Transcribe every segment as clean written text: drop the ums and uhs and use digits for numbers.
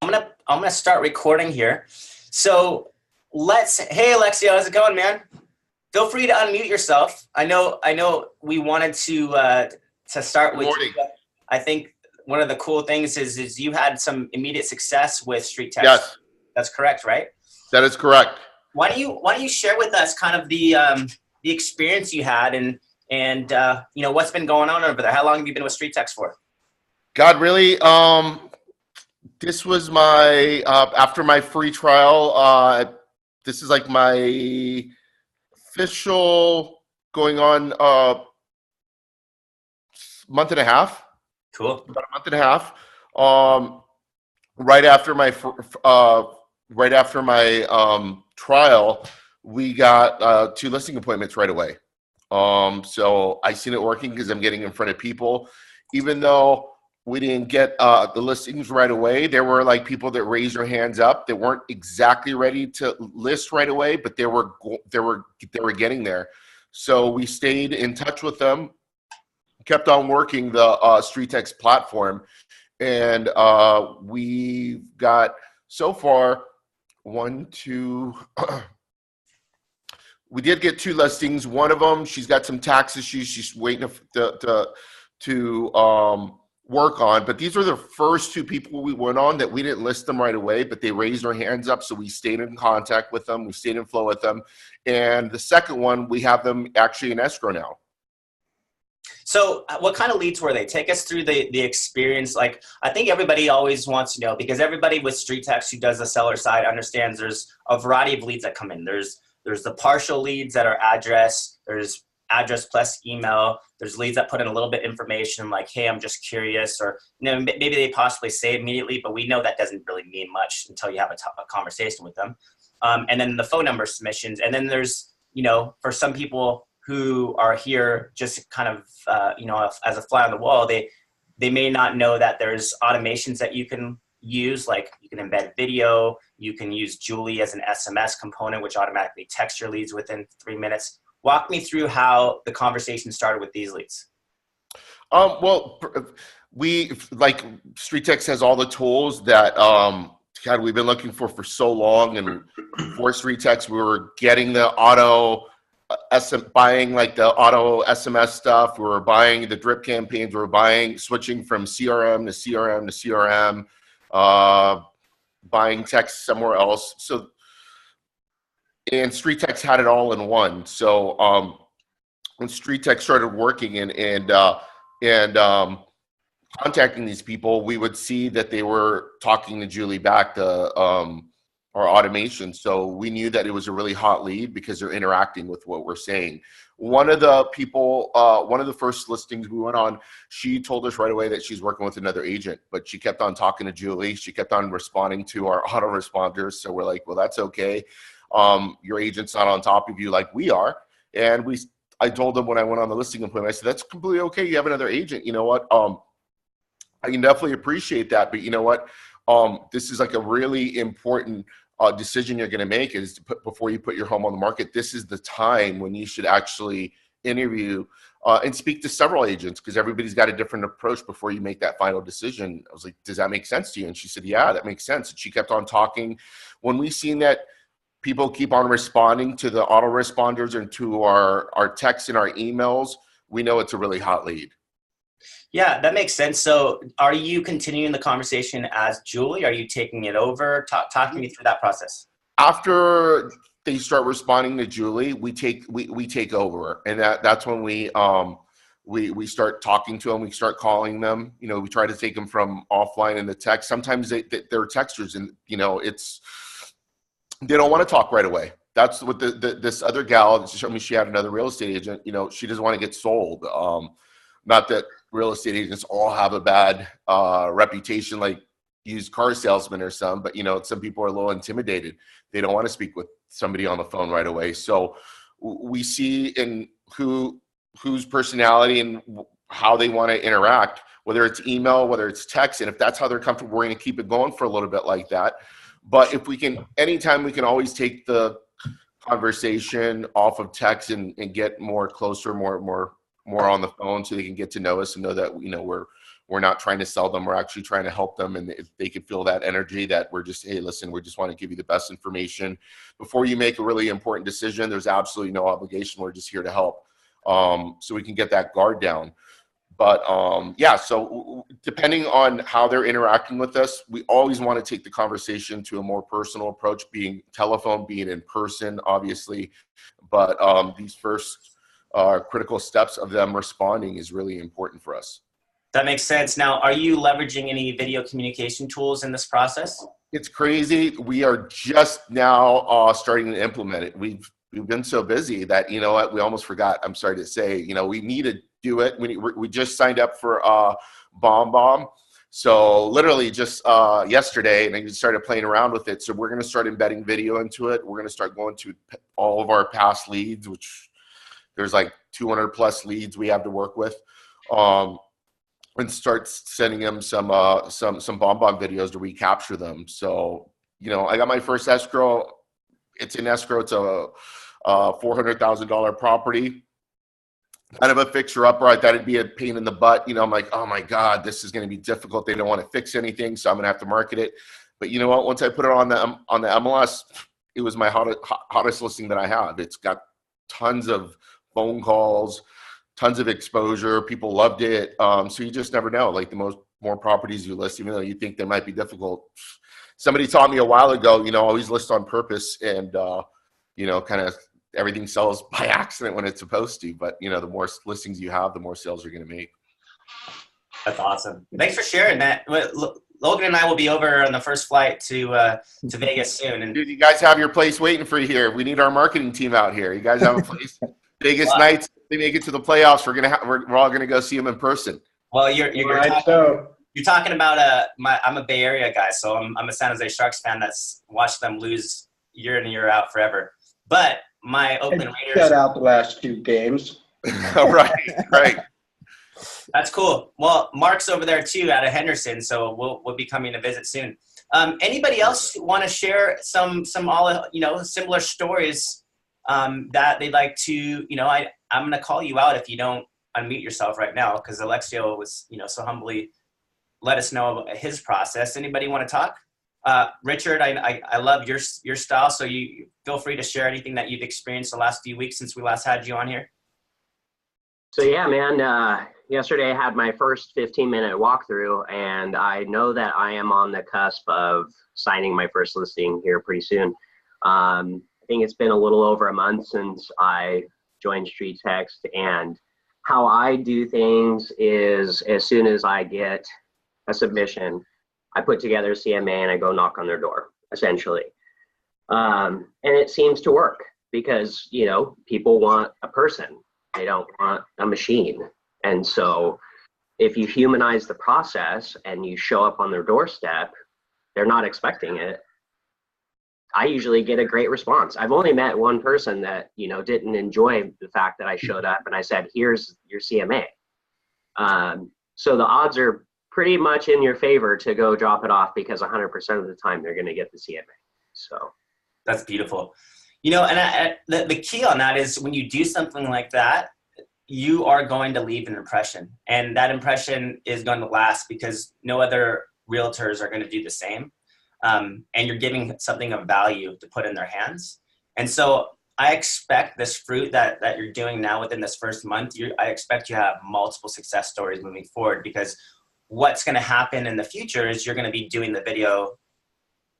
I'm gonna start recording here. So hey Alexia, how's it going, man? Feel free to unmute yourself. I know we wanted to start Good with morning. you. I think one of the cool things is you had some immediate success with StreetText. Yes, That's correct, right? that is correct. Why don't you share with us kind of the experience you had and what's been going on over there? How long have you been with StreetText for? God, really? This was my after my free trial. This is like my official going on month and a half. Cool. About a month and a half. Um, right after my trial, we got 2 listing appointments right away. So I seen it working because I'm getting in front of people, even though we didn't get the listings right away. There were like people that raised their hands up that weren't exactly ready to list right away, but they were getting there. So we stayed in touch with them, kept on working the StreetText platform, and we've got so far one, two. We did get 2 listings. One of them, she's got some tax issues she's waiting to work on. But these are the first 2 people we went on that we didn't list them right away, but they raised their hands up, so we stayed in contact with them. We stayed in flow with them. And the second one, we have them actually in escrow now. So what kind of leads were they? Take us through the experience. Like, I think everybody always wants to know, because everybody with StreetText who does the seller side understands there's a variety of leads that come in. There's the partial leads that are address. There's address plus email. There's leads that put in a little bit information like, hey, I'm just curious, or maybe they possibly say immediately, but we know that doesn't really mean much until you have a conversation with them. And then the phone number submissions. And then there's, for some people who are here just kind of, as a fly on the wall, they may not know that there's automations that you can use, like you can embed video, you can use Julie as an SMS component, which automatically texts your leads within 3 minutes. Walk me through how the conversation started with these leads. Well, we like StreetText has all the tools that God, we've been looking for so long, and for StreetText, we were getting the auto. Buying like the auto SMS stuff. We were buying the drip campaigns. We were switching from CRM to CRM to CRM, buying text somewhere else. So, and StreetText had it all in one. So, when StreetText started working and contacting these people, we would see that they were talking to Julie back to our automation. So we knew that it was a really hot lead because they're interacting with what we're saying. One of the people, one of the first listings we went on, she told us right away that she's working with another agent, but she kept on talking to Julie. She kept on responding to our autoresponders. So we're like, well, that's okay. Your agent's not on top of you like we are. And I told them when I went on the listing appointment, I said, that's completely okay. You have another agent. You know what? I can definitely appreciate that. But you know what? This is like a really important decision you're going to make is before you put your home on the market. This is the time when you should actually interview and speak to several agents, because everybody's got a different approach before you make that final decision. I was like, does that make sense to you? And she said, yeah, that makes sense. And she kept on talking. When we seen that people keep on responding to the autoresponders and to our texts and our emails, we know it's a really hot lead. Yeah, that makes sense. So are you continuing the conversation as Julie? Are you taking it over? Talk me through that process. After they start responding to Julie, we take over. And that's when we start talking to them. We start calling them. We try to take them from offline into text. Sometimes they're texters, and they don't want to talk right away. That's what this other gal showed me. She had another real estate agent. She doesn't want to get sold. Not that real estate agents all have a bad reputation, like used car salesmen or some, but some people are a little intimidated. They don't want to speak with somebody on the phone right away. So we see in whose personality and how they want to interact, whether it's email, whether it's text, and if that's how they're comfortable, we're going to keep it going for a little bit like that. But if we can, anytime we can always take the conversation off of text and get more closer, more on the phone, so they can get to know us and know that we're We're not trying to sell them. We're actually trying to help them. And if they could feel that energy that we're just, hey, listen, we just want to give you the best information. Before you make a really important decision, there's absolutely no obligation. We're just here to help. So we can get that guard down. But yeah, so depending on how they're interacting with us, we always want to take the conversation to a more personal approach, being telephone, being in person, obviously. But these first critical steps of them responding is really important for us. That makes sense. Now, are you leveraging any video communication tools in this process? It's crazy. We are just now starting to implement it. We've been so busy that, you know what, we almost forgot. I'm sorry to say, you know, we need to do it. We just signed up for Bomb. So literally just yesterday, and I just started playing around with it. So we're going to start embedding video into it. We're going to start going to all of our past leads, which there's like 200 plus leads we have to work with. And start sending them some Bomb videos to recapture them. So, you know, I got my first escrow. It's in escrow. It's a $400,000 property. Kind of a fixer-upper. I thought it'd be a pain in the butt. You know, I'm like, oh my God, this is going to be difficult. They don't want to fix anything, so I'm going to have to market it. But you know what? Once I put it on the MLS, it was my hottest listing that I have. It's got tons of phone calls, tons of exposure. People loved it. So you just never know. Like the more properties you list, even though you think they might be difficult. Somebody taught me a while ago, you know, always list on purpose, and you know, kind of everything sells by accident when it's supposed to. But you know, the more listings you have, the more sales you're going to make. That's awesome. Thanks for sharing that. Logan and I will be over on the first flight to Vegas soon. And dude, you guys have your place waiting for you here. We need our marketing team out here. You guys have a place. Vegas Knights, they make it to the playoffs. We're all gonna go see them in person. Well, you're talking about I'm a Bay Area guy, so I'm a San Jose Sharks fan that's watched them lose year in and year out forever. But my Oakland Raiders shut out the last 2 games. Right. That's cool. Well, Mark's over there too out of Henderson, so we'll be coming to visit soon. Anybody else want to share some all, you know, similar stories that they'd like to, you know, I'm going to call you out if you don't unmute yourself right now, because Alexio was, you know, so humbly let us know about his process. Anybody want to talk? Richard, I love your style, so you feel free to share anything that you've experienced the last few weeks since we last had you on here. So yeah, man, yesterday I had my first 15-minute walkthrough, and I know that I am on the cusp of signing my first listing here pretty soon. I think it's been a little over a month since I joined StreetText, and how I do things is as soon as I get a submission, I put together a CMA and I go knock on their door, essentially. And it seems to work because, you know, people want a person. They don't want a machine. And so if you humanize the process and you show up on their doorstep, they're not expecting it. I usually get a great response. I've only met one person that, you know, didn't enjoy the fact that I showed up and I said, here's your CMA. So the odds are pretty much in your favor to go drop it off, because 100% of the time they're going to get the CMA. So that's beautiful. You know, and the key on that is when you do something like that, you are going to leave an impression, and that impression is going to last because no other realtors are going to do the same. And you're giving something of value to put in their hands. And so I expect this fruit that you're doing now within this first month, I expect you have multiple success stories moving forward, because what's going to happen in the future is you're going to be doing the video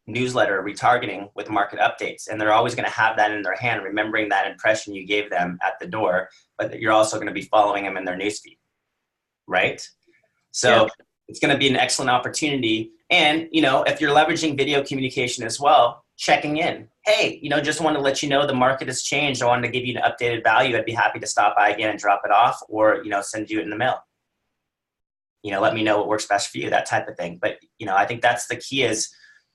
newsletter retargeting with market updates, and they're always going to have that in their hand, remembering that impression you gave them at the door, but you're also going to be following them in their newsfeed, right? So it's going to be an excellent opportunity. And, you know, if you're leveraging video communication as well, checking in, hey, you know, just want to let you know the market has changed. I wanted to give you an updated value. I'd be happy to stop by again and drop it off, or, you know, send you it in the mail. You know, let me know what works best for you, that type of thing. But, you know, I think that's the key, is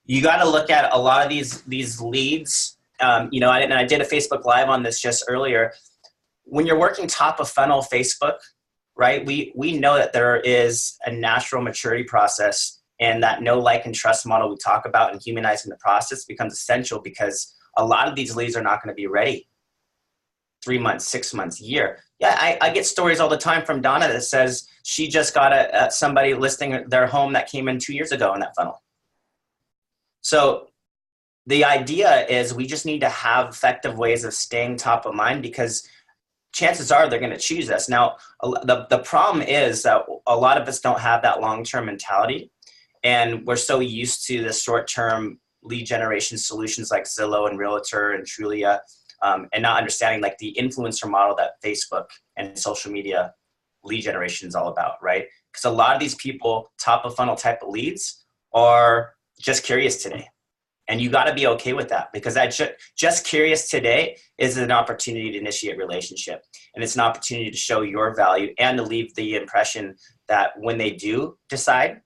you got to look at a lot of these leads. You know, I did a Facebook Live on this just earlier. When you're working top of funnel Facebook, right, we know that there is a natural maturity process, and that know, like, and trust model we talk about and humanizing the process becomes essential, because a lot of these leads are not going to be ready 3 months, 6 months, a year. Yeah, I get stories all the time from Donna that says she just got somebody listing their home that came in 2 years ago in that funnel. So the idea is we just need to have effective ways of staying top of mind, because chances are they're going to choose us. Now, the problem is that a lot of us don't have that long-term mentality, and we're so used to the short-term lead generation solutions like Zillow and Realtor and Trulia, and not understanding like the influencer model that Facebook and social media lead generation is all about, right? Because a lot of these people, top of funnel type of leads, are just curious today. And you got to be okay with that, because that just curious today is an opportunity to initiate relationship. And it's an opportunity to show your value and to leave the impression that when they do decide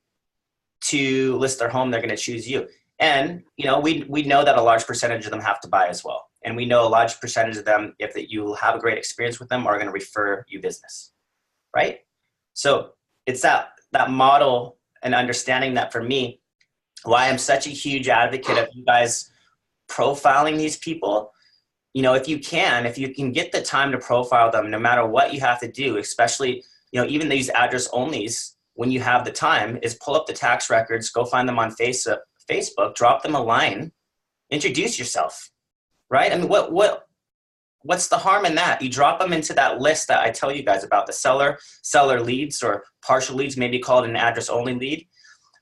to list their home, they're going to choose you. And, you know, we know that a large percentage of them have to buy as well. And we know a large percentage of them, if that you have a great experience with them, are going to refer you business, right? So it's that model and understanding that, for me, why I'm such a huge advocate of you guys profiling these people. You know, if you can get the time to profile them, no matter what you have to do, especially, you know, even these address onlys, when you have the time, is pull up the tax records, go find them on Facebook, drop them a line, introduce yourself, right? I mean, what's the harm in that? You drop them into that list that I tell you guys about, the seller leads or partial leads, maybe call it an address only lead.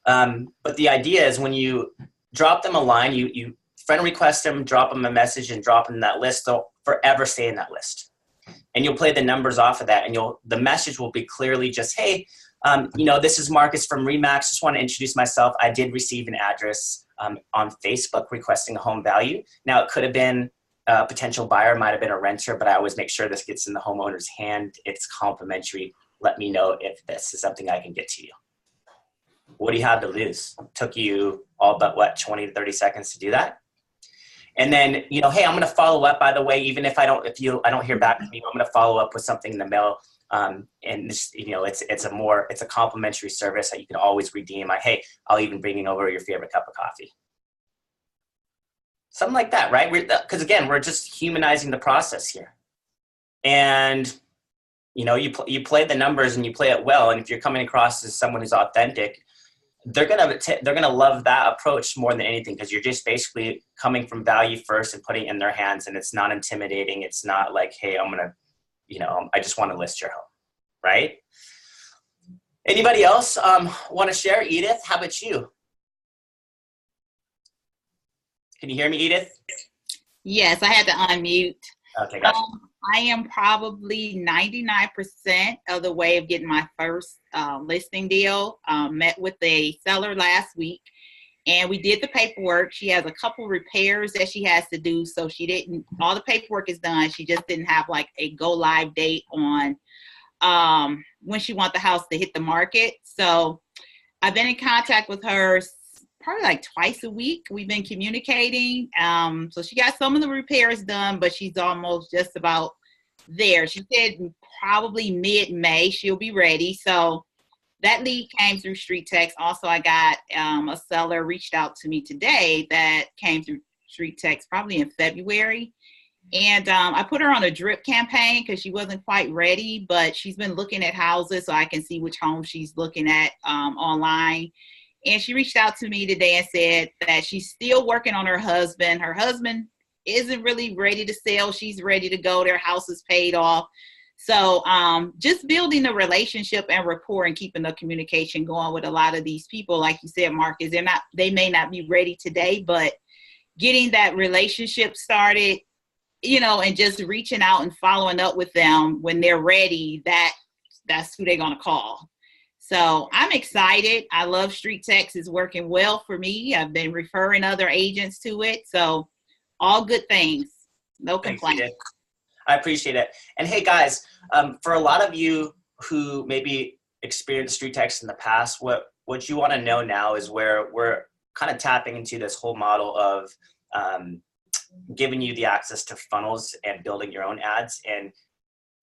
But the idea is when you drop them a line, you friend request them, drop them a message, and drop them in that list, they'll forever stay in that list. And you'll play the numbers off of that, and the message will be clearly just, hey, you know, this is Marcus from Remax. Just want to introduce myself. I did receive an address on Facebook requesting a home value. Now, it could have been a potential buyer, might have been a renter, but I always make sure this gets in the homeowner's hand. It's complimentary. Let me know if this is something I can get to you. What do you have to lose? Took you all but 20 to 30 seconds to do that. And then, you know, hey, I'm going to follow up, by the way, even if I don't hear back from you, I'm going to follow up with something in the mail. And this, you know, it's a complimentary service that you can always redeem. Hey, I'll even bring you over your favorite cup of coffee. Something like that, right? Because again, we're just humanizing the process here. And, you know, you play the numbers and you play it well. And if you're coming across as someone who's authentic, they're gonna love that approach more than anything, because you're just basically coming from value first and putting it in their hands, and it's not intimidating. It's not like, hey, I just want to list your home, right? Anybody else want to share? Edith, how about you? Can you hear me, Edith? Yes, I had to unmute. Okay, gotcha. I am probably 99% of the way of getting my first listing deal. Met with a seller last week, and we did the paperwork. She has a couple repairs that she has to do, so all the paperwork is done. She just didn't have like a go live date on when she wants the house to hit the market. So I've been in contact with her probably like twice a week. We've been communicating. So she got some of the repairs done, but she's almost just about there. She said probably mid-May she'll be ready. So that lead came through StreetText. Also, I got a seller reached out to me today that came through StreetText probably in February. And I put her on a drip campaign because she wasn't quite ready, but she's been looking at houses so I can see which home she's looking at online. And she reached out to me today and said that she's still working on her husband. Her husband isn't really ready to sell. She's ready to go. Their house is paid off. So just building a relationship and rapport and keeping the communication going with a lot of these people. Like you said, Marcus, they may not be ready today, but getting that relationship started, you know, and just reaching out and following up with them when they're ready, that's who they're going to call. So I'm excited. I love StreetText. It's working well for me. I've been referring other agents to it. So all good things. No complaints. I appreciate it. And hey, guys, for a lot of you who maybe experienced StreetText in the past, what you want to know now is where we're kind of tapping into this whole model of giving you the access to funnels and building your own ads. And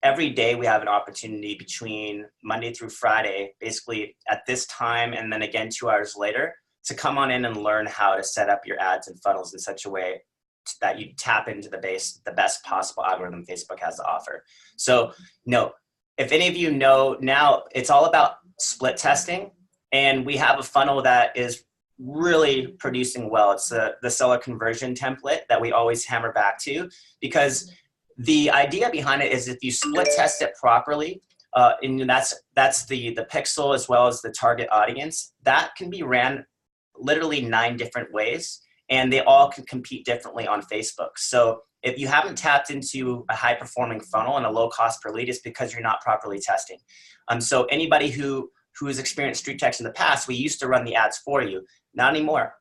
every day we have an opportunity between Monday through Friday, basically at this time, and then again 2 hours later, to come on in and learn how to set up your ads and funnels in such a way that you tap into the best possible algorithm Facebook has to offer. So, if any of you know now, it's all about split testing, and we have a funnel that is really producing well. It's the seller conversion template that we always hammer back to, because the idea behind it is if you split test it properly, and that's the pixel as well as the target audience, that can be ran literally 9 different ways, and they all can compete differently on Facebook. So if you haven't tapped into a high performing funnel and a low cost per lead, it's because you're not properly testing. So anybody who has experienced StreetText in the past, we used to run the ads for you. Not anymore.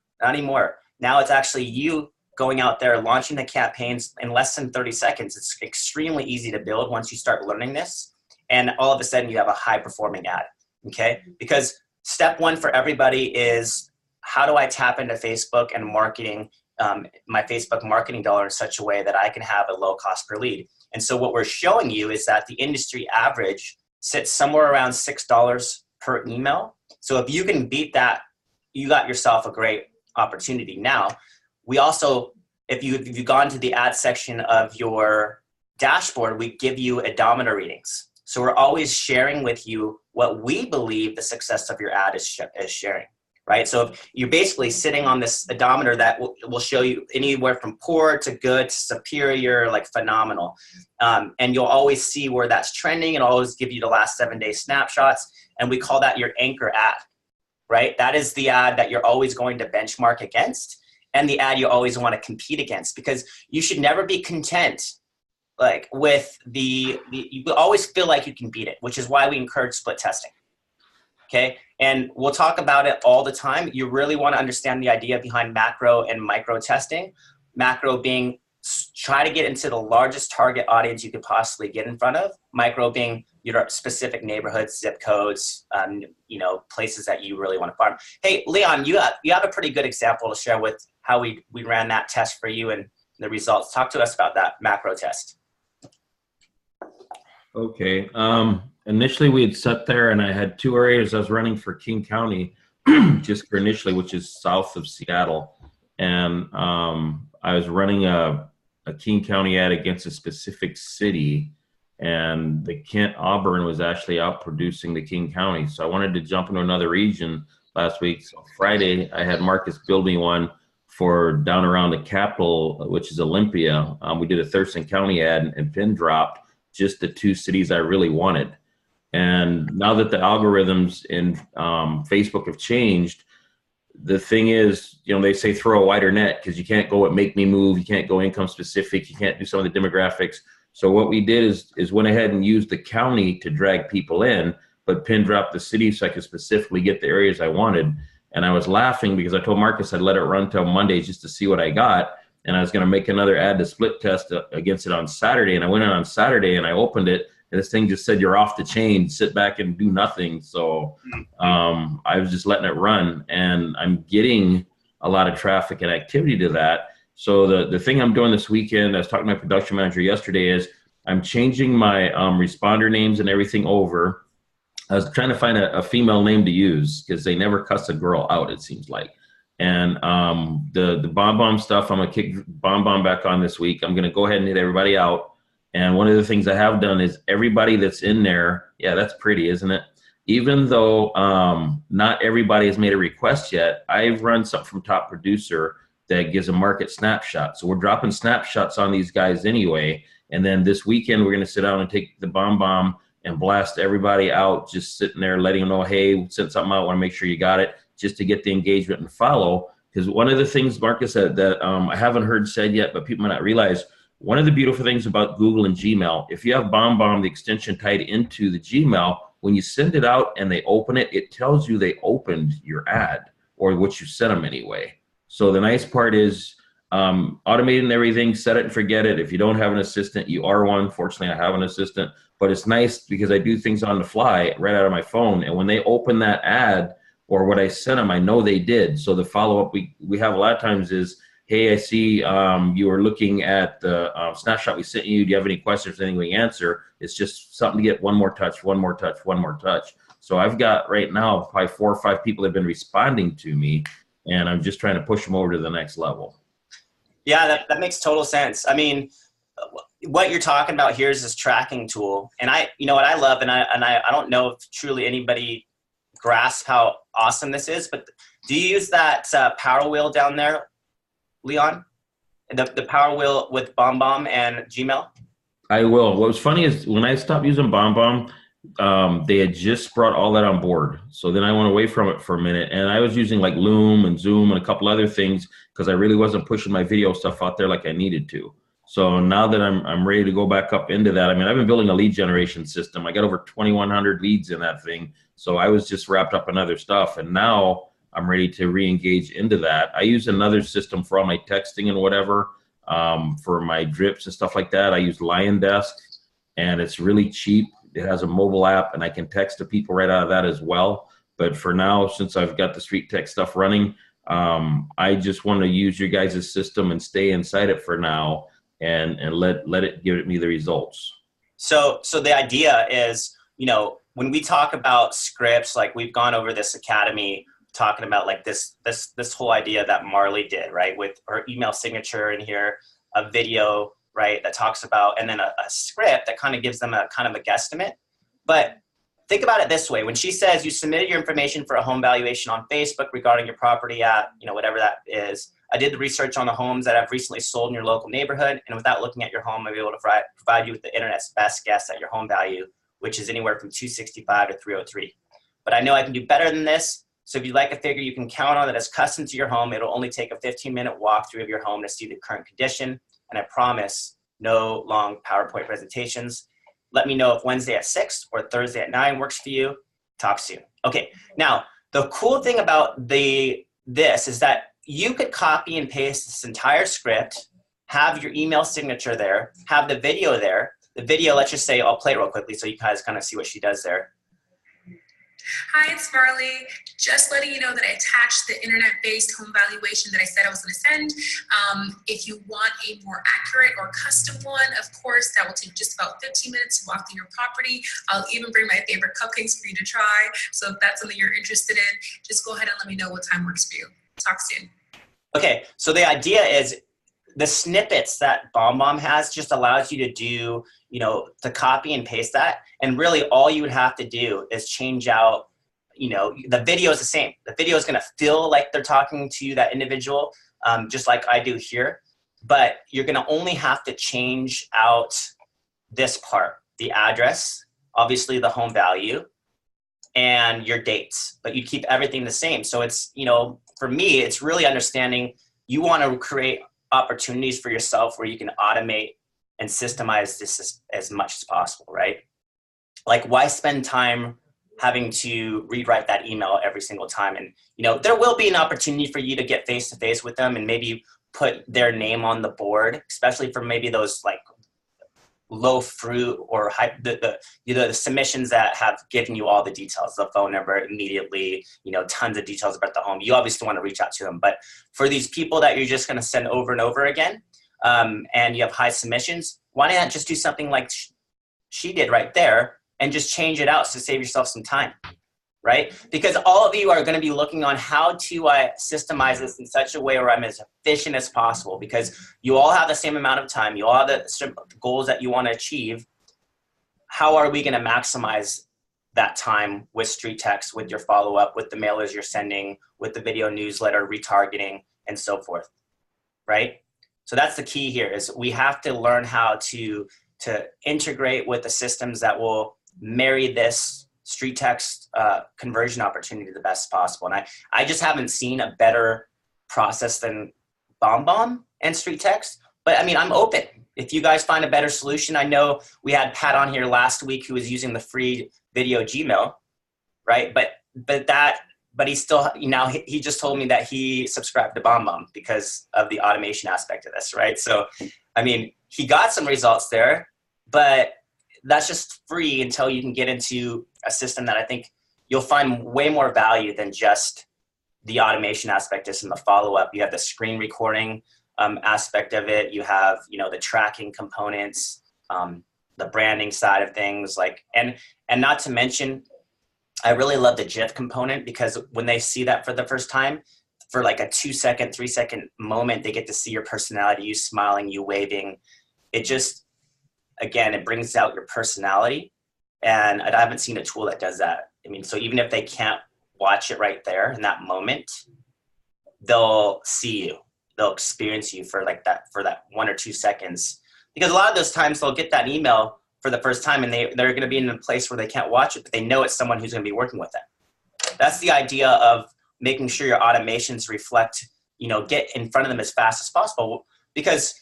Now it's actually you going out there, launching the campaigns in less than 30 seconds. It's extremely easy to build once you start learning this. And all of a sudden you have a high performing ad, okay? Because step 1 for everybody is, how do I tap into Facebook and marketing, my Facebook marketing dollar in such a way that I can have a low cost per lead? And so what we're showing you is that the industry average sits somewhere around $6 per email. So if you can beat that, you got yourself a great opportunity. Now, we also, if you've gone to the ad section of your dashboard, we give you odometer readings. So we're always sharing with you what we believe the success of your ad is sharing, right? So if you're basically sitting on this odometer that will show you anywhere from poor to good to superior, like phenomenal. And you'll always see where that's trending, and always give you the last 7-day snapshots. And we call that your anchor ad, right? That is the ad that you're always going to benchmark against, and the ad you always want to compete against, because you should never be content like with you always feel like you can beat it, which is why we encourage split testing. Okay. And we'll talk about it all the time. You really want to understand the idea behind macro and micro testing. Macro being try to get into the largest target audience you could possibly get in front of. Micro being your specific neighborhoods, zip codes, places that you really want to farm. Hey, Leon, you have a pretty good example to share with how we ran that test for you and the results. Talk to us about that macro test. Okay. Initially, we had sat there, and I had 2 areas I was running for King County, just for initially, which is south of Seattle. And I was running a King County ad against a specific city, and the Kent Auburn was actually out producing the King County. So I wanted to jump into another region last week. So Friday, I had Marcus build me one for down around the capital, which is Olympia. We did a Thurston County ad and pin dropped just the 2 cities I really wanted. And now that the algorithms in Facebook have changed, the thing is, they say throw a wider net, because you can't go at make me move, you can't go income specific, you can't do some of the demographics. So what we did is went ahead and used the county to drag people in, but pin dropped the city so I could specifically get the areas I wanted. And I was laughing because I told Marcus I'd let it run till Monday just to see what I got. And I was going to make another ad to split test against it on Saturday. And I went in on Saturday and I opened it, and this thing just said, "You're off the chain, sit back and do nothing." So I was just letting it run, and I'm getting a lot of traffic and activity to that. So the thing I'm doing this weekend, I was talking to my production manager yesterday, is I'm changing my responder names and everything over. I was trying to find a female name to use, because they never cuss a girl out, it seems like. And the bomb stuff, I'm going to kick bomb back on this week. I'm going to go ahead and hit everybody out. And one of the things I have done is everybody that's in there, yeah, that's pretty, isn't it? Even though not everybody has made a request yet, I've run something from Top Producer that gives a market snapshot. So we're dropping snapshots on these guys anyway. And then this weekend, we're going to sit down and take the bomb and blast everybody out, just sitting there letting them know, hey, sent something out, want to make sure you got it, just to get the engagement and follow. Because one of the things Marcus said that I haven't heard said yet, but people might not realize, one of the beautiful things about Google and Gmail, if you have bomb, the extension tied into the Gmail, when you send it out and they open it, it tells you they opened your ad, or what you sent them anyway. So the nice part is automating everything, set it and forget it. If you don't have an assistant, you are one. Fortunately, I have an assistant, but it's nice because I do things on the fly right out of my phone. And when they open that ad or what I sent them, I know they did. So the follow-up we have a lot of times is, hey, I see you were looking at the snapshot we sent you. Do you have any questions, anything we answer? It's just something to get one more touch. So I've got right now probably 4 or 5 people that have been responding to me, and I'm just trying to push them over to the next level. Yeah, that makes total sense. I mean, what you're talking about here is this tracking tool. And you know what I love, and I don't know if truly anybody grasps how awesome this is, but do you use that power wheel down there, Leon? The power wheel with BombBomb and Gmail? I will. What was funny is when I stopped using BombBomb, they had just brought all that on board. So then I went away from it for a minute, and I was using like Loom and Zoom and a couple other things because I really wasn't pushing my video stuff out there like I needed to. So now that I'm ready to go back up into that, I mean, I've been building a lead generation system. I got over 2,100 leads in that thing. So I was just wrapped up in other stuff, and now I'm ready to re-engage into that. I use another system for all my texting and whatever, for my drips and stuff like that. I use Lion Desk, and it's really cheap. It has a mobile app, and I can text to people right out of that as well. But for now, since I've got the StreetText stuff running, I just want to use your guys' system and stay inside it for now, and let it give me the results. So the idea is, you know, when we talk about scripts, like we've gone over this academy talking about like this whole idea that Marley did, right? With her email signature in here, a video, right, that talks about, and then a script that kind of gives them a kind of a guesstimate. But think about it this way. When she says you submitted your information for a home valuation on Facebook regarding your property at, you know, whatever that is, I did the research on the homes that have recently sold in your local neighborhood, and without looking at your home, I'll be able to provide you with the internet's best guess at your home value, which is anywhere from 265 to 303. But I know I can do better than this. So if you'd like a figure you can count on that is custom to your home, it'll only take a 15-minute walkthrough of your home to see the current condition. And I promise no long PowerPoint presentations. Let me know if Wednesday at 6 or Thursday at 9 works for you. Talk soon. Okay, now the cool thing about this is that you could copy and paste this entire script, have your email signature there, have the video there. The video, let's just say, I'll play it real quickly so you guys kind of see what she does there. Hi, it's Marley. Just letting you know that I attached the internet-based home valuation that I said I was going to send. If you want a more accurate or custom one, of course, that will take just about 15 minutes to walk through your property. I'll even bring my favorite cupcakes for you to try. So if that's something you're interested in, just go ahead and let me know what time works for you. Talk soon. Okay, so the idea is the snippets that BombBomb has just allows you to do, you know, to copy and paste that. And really all you would have to do is change out, you know, the video is the same. The video is going to feel like they're talking to that individual, just like I do here. But you're going to only have to change out this part, the address, obviously the home value, and your dates. But you keep everything the same. So it's, you know, for me, it's really understanding you want to create opportunities for yourself where you can automate and systemize this as much as possible, right? Like, why spend time having to rewrite that email every single time? And, you know, there will be an opportunity for you to get face-to-face with them and maybe put their name on the board, especially for maybe those like low fruit or the submissions that have given you all the details, the phone number immediately, you know, tons of details about the home. You obviously want to reach out to them. But for these people that you're just going to send over and over again, and you have high submissions, why not just do something like she did right there and just change it out to save yourself some time, right? Because all of you are going to be looking on how to systemize this in such a way where I'm as efficient as possible, because you all have the same amount of time. You all have the goals that you want to achieve. How are we going to maximize that time with StreetText, with your follow-up, with the mailers you're sending, with the video newsletter, retargeting, and so forth, right? So that's the key here, is we have to learn how to integrate with the systems that will marry this StreetText conversion opportunity the best possible. And I just haven't seen a better process than BombBomb and StreetText. But I mean, I'm open. If you guys find a better solution, I know we had Pat on here last week who was using the free video Gmail, right? But he still, now he just told me that he subscribed to BombBomb because of the automation aspect of this, right? So, I mean, he got some results there, but that's just free until you can get into a system that I think you'll find way more value than just the automation aspect, just in the follow-up. You have the screen recording aspect of it. You have, you know, the tracking components, the branding side of things, like, and not to mention, I really love the GIF component, because when they see that for the first time, for like a 2-second, 3-second moment, they get to see your personality, you smiling, you waving. It just, again, it brings out your personality. And I haven't seen a tool that does that. I mean, so even if they can't watch it right there in that moment, they'll see you, they'll experience you for that 1 or 2 seconds. Because a lot of those times they'll get that email for the first time and they're going to be in a place where they can't watch it, but they know it's someone who's going to be working with them. That's the idea of making sure your automations reflect, get in front of them as fast as possible. Because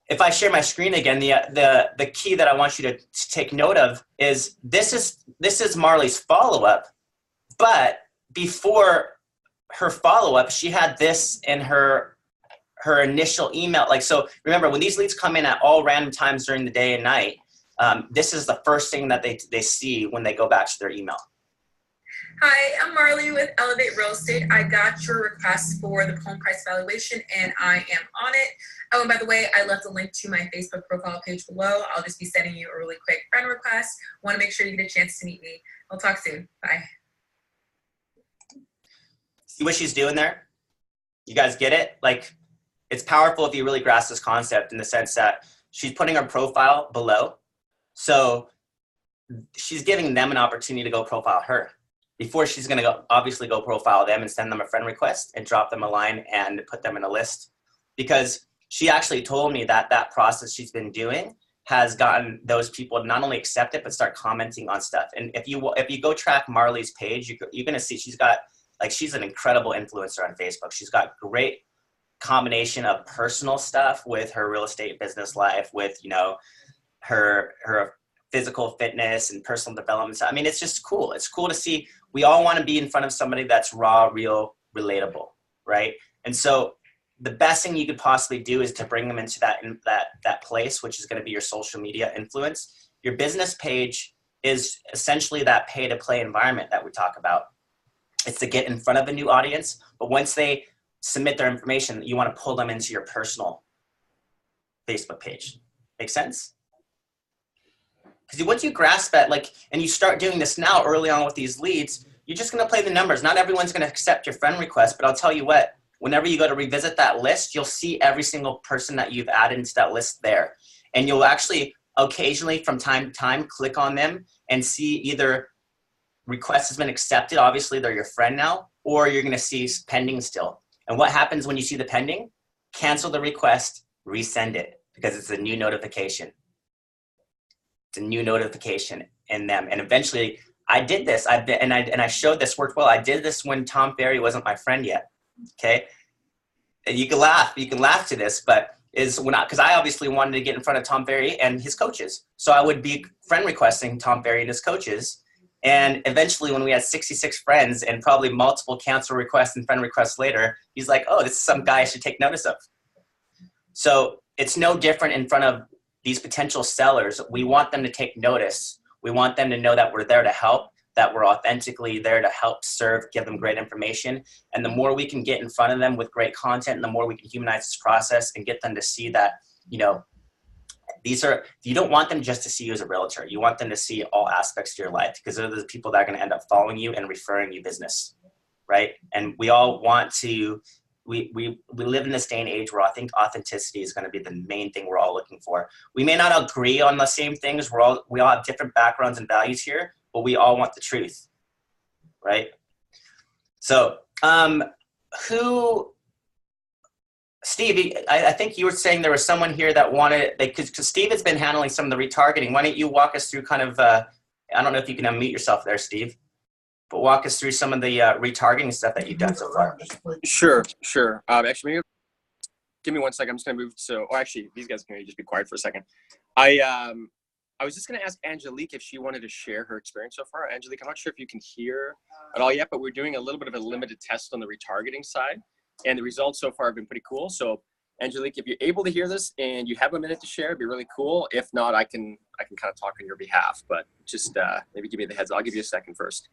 if I share my screen again, the key that I want you to take note of is this is Marley's follow-up, but before her follow-up, she had this in her initial email. So remember, when these leads come in at all random times during the day and night, this is the first thing that they see when they go back to their email. Hi, I'm Marley with Elevate Real Estate. I got your request for the home price valuation and I am on it. Oh, and by the way, I left a link to my Facebook profile page below. I'll just be sending you a really quick friend request. Want to make sure you get a chance to meet me. I'll talk soon. Bye. See what she's doing there? You guys get it? It's powerful if you really grasp this concept in the sense that she's putting her profile below. So she's giving them an opportunity to go profile her. Before she's going to obviously go profile them and send them a friend request and drop them a line and put them in a list. Because she actually told me that process she's been doing has gotten those people to not only accept it, but start commenting on stuff. And if you go track Marley's page, you're going to see she's got, she's an incredible influencer on Facebook. She's got great combination of personal stuff with her real estate business life, with, her physical fitness and personal development. I mean, it's just cool. It's cool to see. We all want to be in front of somebody that's raw, real, relatable, right? And so the best thing you could possibly do is to bring them into that place, which is going to be your social media influence. Your business page is essentially that pay-to-play environment that we talk about. It's to get in front of a new audience, but once they submit their information, you want to pull them into your personal Facebook page. Make sense? Because once you grasp that, and you start doing this now early on with these leads, you're just going to play the numbers. Not everyone's going to accept your friend request, but I'll tell you what, whenever you go to revisit that list, you'll see every single person that you've added into that list there. And you'll actually occasionally from time to time click on them and see either request has been accepted, obviously they're your friend now, or you're going to see pending still. And what happens when you see the pending? Cancel the request, resend it, because it's a new notification. It's a new notification in them. And eventually I did this. And I showed this worked well. I did this when Tom Ferry wasn't my friend yet. Okay. And you can laugh to this, but because I obviously wanted to get in front of Tom Ferry and his coaches. So I would be friend requesting Tom Ferry and his coaches. And eventually when we had 66 friends and probably multiple cancel requests and friend requests later, he's like, oh, this is some guy I should take notice of. So it's no different in front of these potential sellers. We want them to take notice. We want them to know that we're there to help, that we're authentically there to help serve, give them great information. And the more we can get in front of them with great content, and the more we can humanize this process and get them to see that, you don't want them just to see you as a realtor. You want them to see all aspects of your life, because they're the people that are going to end up following you and referring you business, right? And we all want to, we live in this day and age where I think authenticity is going to be the main thing we're all looking for. We may not agree on the same things. We all have different backgrounds and values here, but we all want the truth, right? So Steve, I think you were saying there was someone here that wanted, because Steve has been handling some of the retargeting. Why don't you walk us through kind of, I don't know if you can unmute yourself there, Steve, but walk us through some of the retargeting stuff that you've done so far. Sure. Actually, maybe give me 1 second. I'm just gonna move. Actually, these guys can just be quiet for a second. I was just gonna ask Angelique if she wanted to share her experience so far. Angelique, I'm not sure if you can hear at all yet, but we're doing a little bit of a limited test on the retargeting side, and the results so far have been pretty cool. So, Angelique, if you're able to hear this and you have a minute to share, it'd be really cool. If not, I can kind of talk on your behalf. But just maybe give me the heads. I'll give you a second first.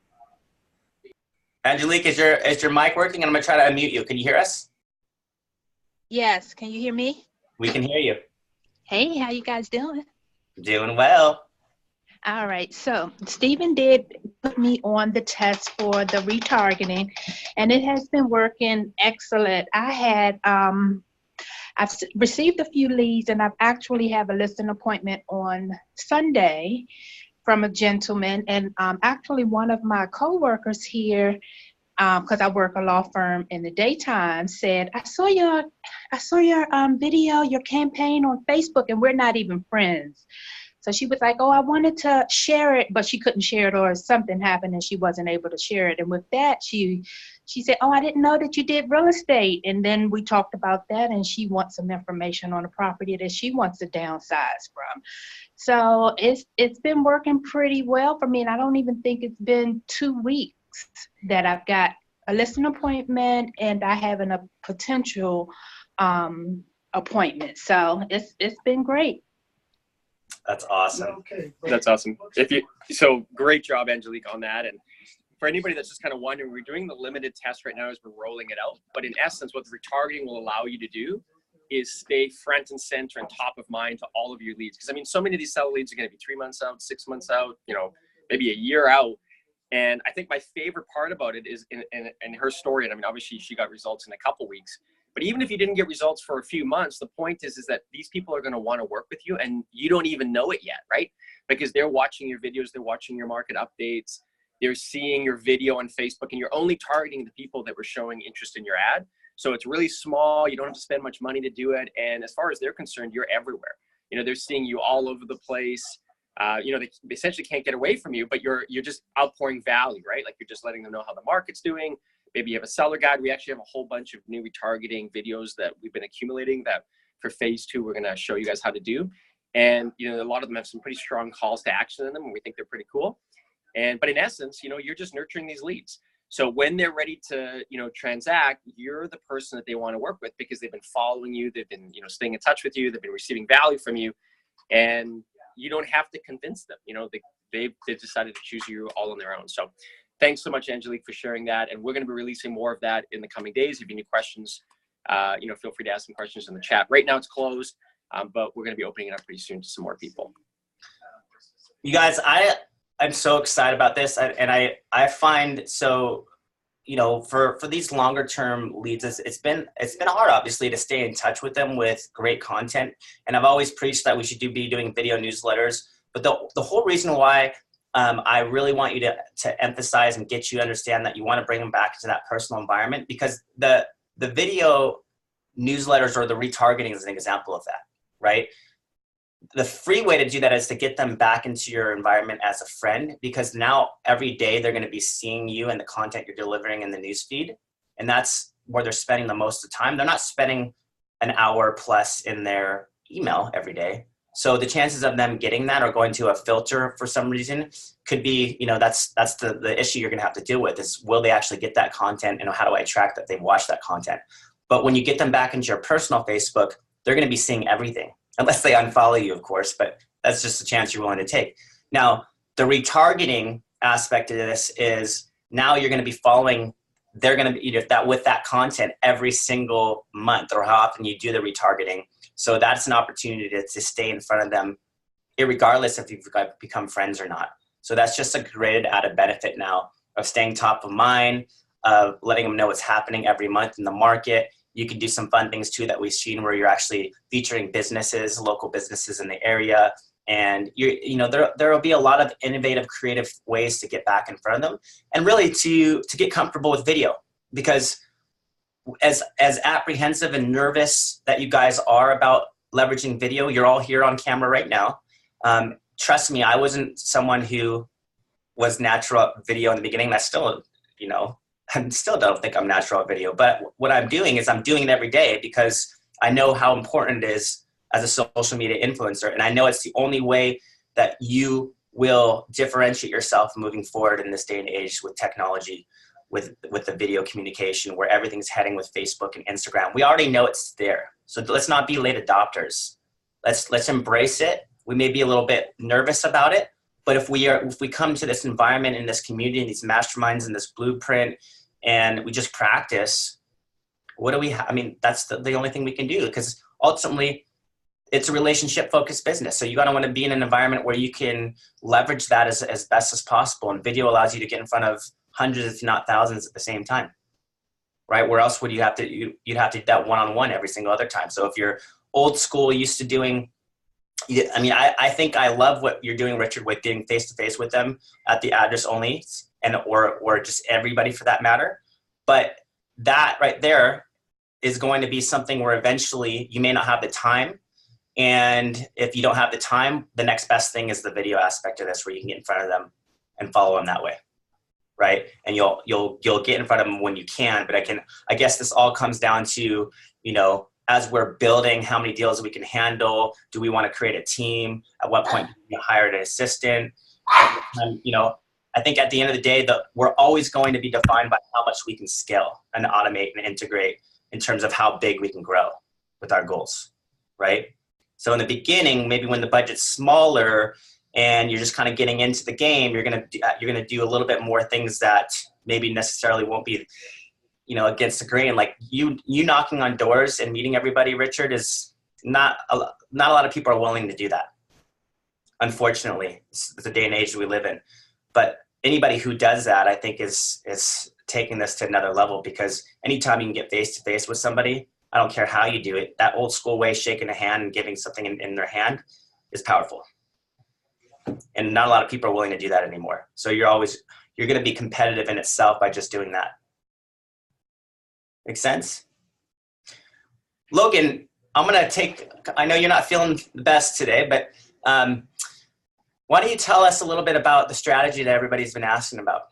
Angelique, is your mic working? I'm going to try to unmute you. Can you hear us? Yes. Can you hear me? We can hear you. Hey, how you guys doing? Doing well. All right, so Stephen did put me on the test for the retargeting, and it has been working excellent. I've received a few leads, and I've actually have a listing appointment on Sunday from a gentleman, and actually one of my coworkers here, because I work a law firm in the daytime, said, I saw your video, your campaign on Facebook, and we're not even friends. So she was like, oh, I wanted to share it, but she couldn't share it, or something happened and she wasn't able to share it. And with that, she said, oh, I didn't know that you did real estate. And then we talked about that, and she wants some information on a property that she wants to downsize from. So it's been working pretty well for me. And I don't even think it's been 2 weeks that I've got a listing appointment and I have a potential appointment. So it's been great. That's awesome. Okay. That's awesome. So great job, Angelique, on that. And for anybody that's just kind of wondering, we're doing the limited test right now as we're rolling it out. But in essence, what the retargeting will allow you to do is stay front and center and top of mind to all of your leads. Because I mean, so many of these seller leads are going to be 3 months out, 6 months out, maybe a year out. And I think my favorite part about it is in her story, and I mean, obviously she got results in a couple weeks, but even if you didn't get results for a few months, the point is that these people are going to want to work with you and you don't even know it yet, right? Because they're watching your videos, they're watching your market updates, they're seeing your video on Facebook, and you're only targeting the people that were showing interest in your ad. So it's really small. You don't have to spend much money to do it. And as far as they're concerned, you're everywhere. They're seeing you all over the place. They essentially can't get away from you, but you're just outpouring value, right? Like you're just letting them know how the market's doing. Maybe you have a seller guide. We actually have a whole bunch of new retargeting videos that we've been accumulating that for phase 2, we're going to show you guys how to do. And, a lot of them have some pretty strong calls to action in them, and we think they're pretty cool. But in essence, you're just nurturing these leads. So when they're ready to, transact, you're the person that they want to work with because they've been following you. They've been, staying in touch with you. They've been receiving value from you. And you don't have to convince them. They've decided to choose you all on their own. So thanks so much, Angelique, for sharing that. And we're going to be releasing more of that in the coming days. If you have any questions, feel free to ask some questions in the chat. Right now it's closed, but we're going to be opening it up pretty soon to some more people. You guys, I'm so excited about this. I find so, for these longer term leads, it's been hard, obviously, to stay in touch with them with great content. And I've always preached that we should be doing video newsletters. But the whole reason why I really want you to emphasize and get you to understand that you want to bring them back into that personal environment, because the video newsletters or the retargeting is an example of that, right? The free way to do that is to get them back into your environment as a friend, because now every day they're going to be seeing you and the content you're delivering in the newsfeed. And that's where they're spending the most of the time. They're not spending an hour plus in their email every day. So the chances of them getting that or going to a filter for some reason could be, that's the issue you're going to have to deal with is, will they actually get that content, and how do I track that they've watched that content? But when you get them back into your personal Facebook, they're going to be seeing everything, unless they unfollow you, of course, but that's just a chance you're willing to take. Now, the retargeting aspect of this is now you're going to be following, they're going to be with that content every single month, or how often you do the retargeting. So that's an opportunity to stay in front of them, irregardless if you've become friends or not. So that's just a great added benefit now of staying top of mind, of letting them know what's happening every month in the market. You can do some fun things too that we've seen where you're actually featuring businesses, local businesses in the area. And there will be a lot of innovative, creative ways to get back in front of them, and really to get comfortable with video. Because as apprehensive and nervous that you guys are about leveraging video, you're all here on camera right now. Trust me, I wasn't someone who was natural at video in the beginning. I still don't think I'm natural at video. But what I'm doing is I'm doing it every day because I know how important it is as a social media influencer. And I know it's the only way that you will differentiate yourself moving forward in this day and age with technology, with the video communication, where everything's heading with Facebook and Instagram. We already know it's there. So let's not be late adopters. Let's embrace it. We may be a little bit nervous about it, but if we come to this environment, in this community, in these masterminds, in this blueprint, and we just practice, what do we have? I mean, that's the only thing we can do, because ultimately it's a relationship focused business. So you gotta want to be in an environment where you can leverage that as best as possible. And video allows you to get in front of hundreds, if not thousands at the same time, right? Where else would you have to, you'd have to do that one-on-one every single other time. So if you're old school, used to doing, I mean, I think I love what you're doing, Richard, with getting face-to-face with them at the address only, and or just everybody for that matter. But that right there is going to be something where eventually you may not have the time. And if you don't have the time, the next best thing is the video aspect of this, where you can get in front of them and follow them that way, right? And you'll get in front of them when you can. But I guess this all comes down to, you know, as we're building how many deals we can handle. Do we want to create a team? At what point do we hire an assistant? And, you know, I think at the end of the day, we're always going to be defined by how much we can scale and automate and integrate in terms of how big we can grow with our goals, right? So in the beginning, maybe when the budget's smaller and you're just kind of getting into the game, you're gonna do a little bit more things that maybe necessarily won't be, you know, against the grain. Like you knocking on doors and meeting everybody, Richard, is not a lot of people are willing to do that. Unfortunately, it's the day and age we live in. But anybody who does that, I think, is taking this to another level, because anytime you can get face to face with somebody, I don't care how you do it, that old school way, shaking a hand and giving something in their hand, is powerful. And not a lot of people are willing to do that anymore. So you're going to be competitive in itself by just doing that. Make sense? Logan, I know you're not feeling the best today, but why don't you tell us a little bit about the strategy that everybody's been asking about?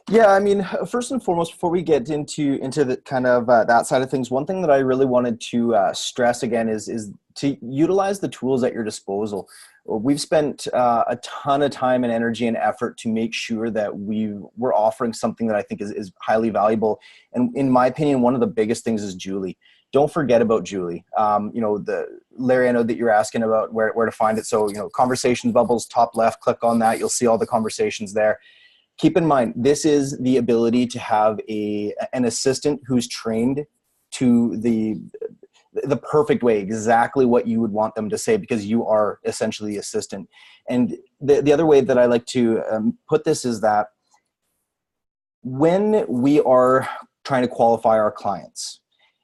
Yeah, I mean, first and foremost, before we get into the kind of that side of things, one thing that I really wanted to stress again is to utilize the tools at your disposal. We've spent a ton of time and energy and effort to make sure that we're offering something that I think is highly valuable. And in my opinion, one of the biggest things is Julie. Don't forget about Julie. You know, Larry, I know that you're asking about where to find it. So, you know, conversations bubbles, top left, click on that. You'll see all the conversations there. Keep in mind, this is the ability to have an assistant who's trained to the perfect way, exactly what you would want them to say, because you are essentially the assistant. And the other way that I like to put this is that when we are trying to qualify our clients,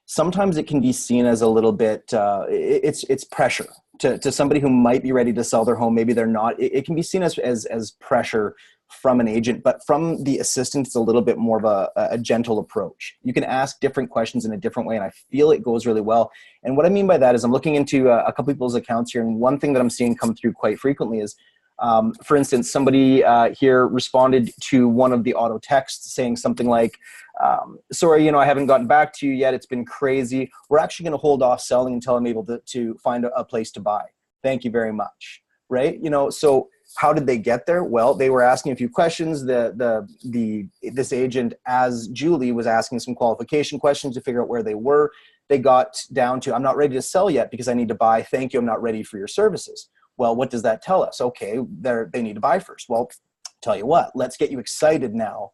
sometimes it can be seen as a little bit, it's pressure to somebody who might be ready to sell their home. Maybe they're not. It can be seen as pressure from an agent, but from the assistant, it's a little bit more of a gentle approach. You can ask different questions in a different way, and I feel it goes really well. And what I mean by that is I'm looking into a couple people's accounts here, and one thing that I'm seeing come through quite frequently is, for instance, somebody here responded to one of the auto texts saying something like, sorry, you know, I haven't gotten back to you yet. It's been crazy. We're actually going to hold off selling until I'm able to find a place to buy. Thank you very much. Right? You know, so how did they get there? Well, they were asking a few questions. This agent, as Julie, was asking some qualification questions to figure out where they were. They got down to, I'm not ready to sell yet because I need to buy. Thank you. I'm not ready for your services. Well, what does that tell us? Okay, they need to buy first. Well, tell you what, let's get you excited now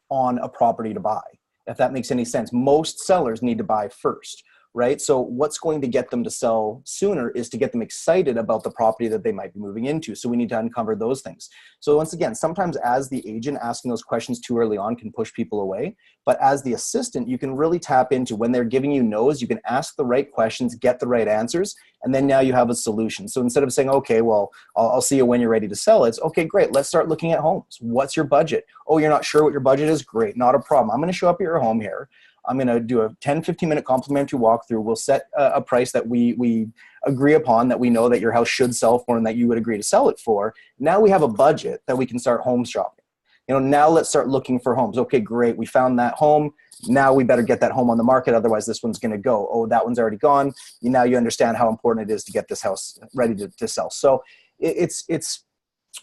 on a property to buy, if that makes any sense. Most sellers need to buy first, right? So what's going to get them to sell sooner is to get them excited about the property that they might be moving into. So we need to uncover those things. So once again, sometimes as the agent, asking those questions too early on can push people away. But as the assistant, you can really tap into when they're giving you no's, you can ask the right questions, get the right answers, and then now you have a solution. So instead of saying, okay, well, I'll see you when you're ready to sell, it's okay, great, let's start looking at homes. What's your budget? Oh, you're not sure what your budget is? Great, not a problem. I'm going to show up at your home here. I'm going to do a 10, 15-minute complimentary walkthrough. We'll set a price that we agree upon, that we know that your house should sell for and that you would agree to sell it for. Now we have a budget that we can start home shopping. You know, now let's start looking for homes. Okay, great. We found that home. Now we better get that home on the market. Otherwise, this one's going to go. Oh, that one's already gone. Now you understand how important it is to get this house ready to sell. So it's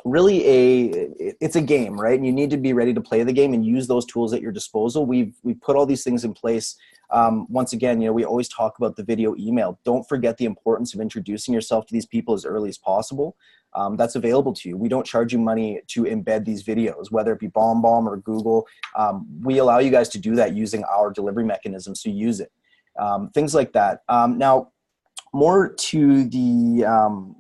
really it's a game, right? And you need to be ready to play the game and use those tools at your disposal. We've put all these things in place. Once again, you know, we always talk about the video email. Don't forget the importance of introducing yourself to these people as early as possible. That's available to you. We don't charge you money to embed these videos, whether it be BombBomb or Google. We allow you guys to do that using our delivery mechanism, so use it. Things like that. Now, more to the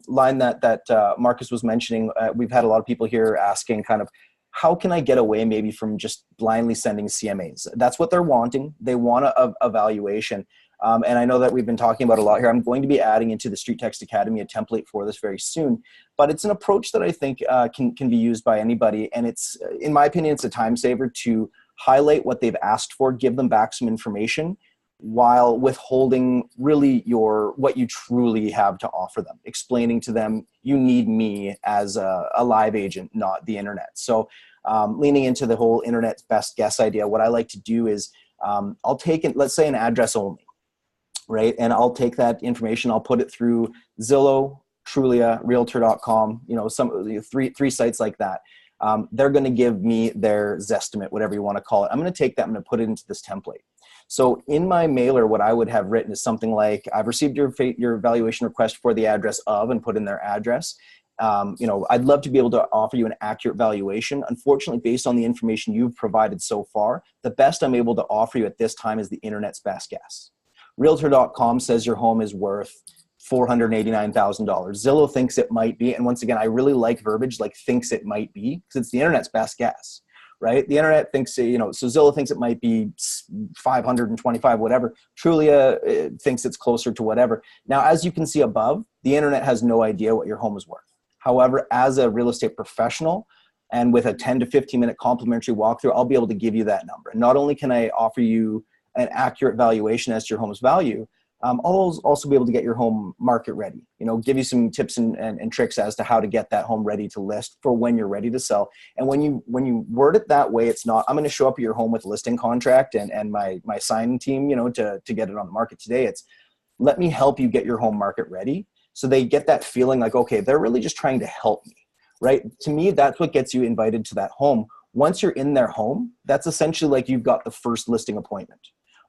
line that Marcus was mentioning, we've had a lot of people here asking kind of, how can I get away maybe from just blindly sending CMAs? That's what they're wanting. They want a evaluation. And I know that we've been talking about a lot here. I'm going to be adding into the StreetText Academy a template for this very soon. But it's an approach that I think can be used by anybody. And it's, in my opinion, it's a time saver to highlight what they've asked for, give them back some information, while withholding really what you truly have to offer them, explaining to them, you need me as a live agent, not the internet. So leaning into the whole internet's best guess idea, what I like to do is I'll take it, let's say an address only, right? And I'll take that information, I'll put it through Zillow, Trulia, Realtor.com, three sites like that. They're going to give me their Zestimate, whatever you want to call it. I'm going to take that, I'm going to put it into this template. So in my mailer, what I would have written is something like, I've received your evaluation request for the address of, and put in their address. I'd love to be able to offer you an accurate valuation. Unfortunately, based on the information you've provided so far, the best I'm able to offer you at this time is the internet's best guess. Realtor.com says your home is worth $489,000. Zillow thinks it might be. And once again, I really like verbiage like thinks it might be, because it's the internet's best guess. Right? The internet thinks, so Zillow thinks it might be 525, whatever. Trulia thinks it's closer to whatever. Now, as you can see above, the internet has no idea what your home is worth. However, as a real estate professional and with a 10 to 15 minute complimentary walkthrough, I'll be able to give you that number. And not only can I offer you an accurate valuation as to your home's value, I'll also be able to get your home market ready, give you some tips and tricks as to how to get that home ready to list for when you're ready to sell. And when you word it that way, it's not, I'm going to show up at your home with a listing contract and my signing team, to get it on the market today. It's, let me help you get your home market ready. So they get that feeling like, okay, they're really just trying to help me, right? To me, that's what gets you invited to that home. Once you're in their home, that's essentially like you've got the first listing appointment.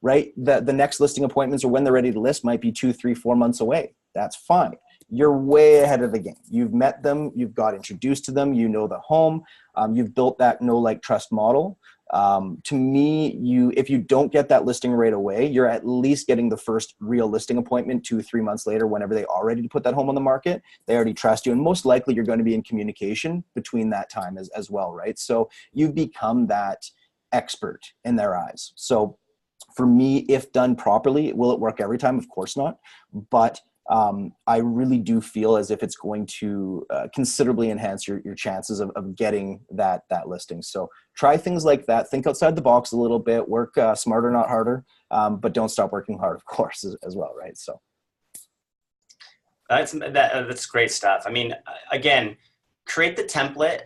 Right? The next listing appointments or when they're ready to list might be 2, 3, 4 months away. That's fine. You're way ahead of the game. You've met them. You've got introduced to them. You know the home. You've built that know, like, trust model. To me, if you don't get that listing right away, you're at least getting the first real listing appointment 2, 3 months later, whenever they are ready to put that home on the market. They already trust you. And most likely you're going to be in communication between that time as well, right? So you become that expert in their eyes. So for me, if done properly, will it work every time? Of course not. But I really do feel as if it's going to considerably enhance your chances of getting that listing. So try things like that. Think outside the box a little bit. Work smarter, not harder. But don't stop working hard, of course, as well, right? So that's great stuff. I mean, again, create the template.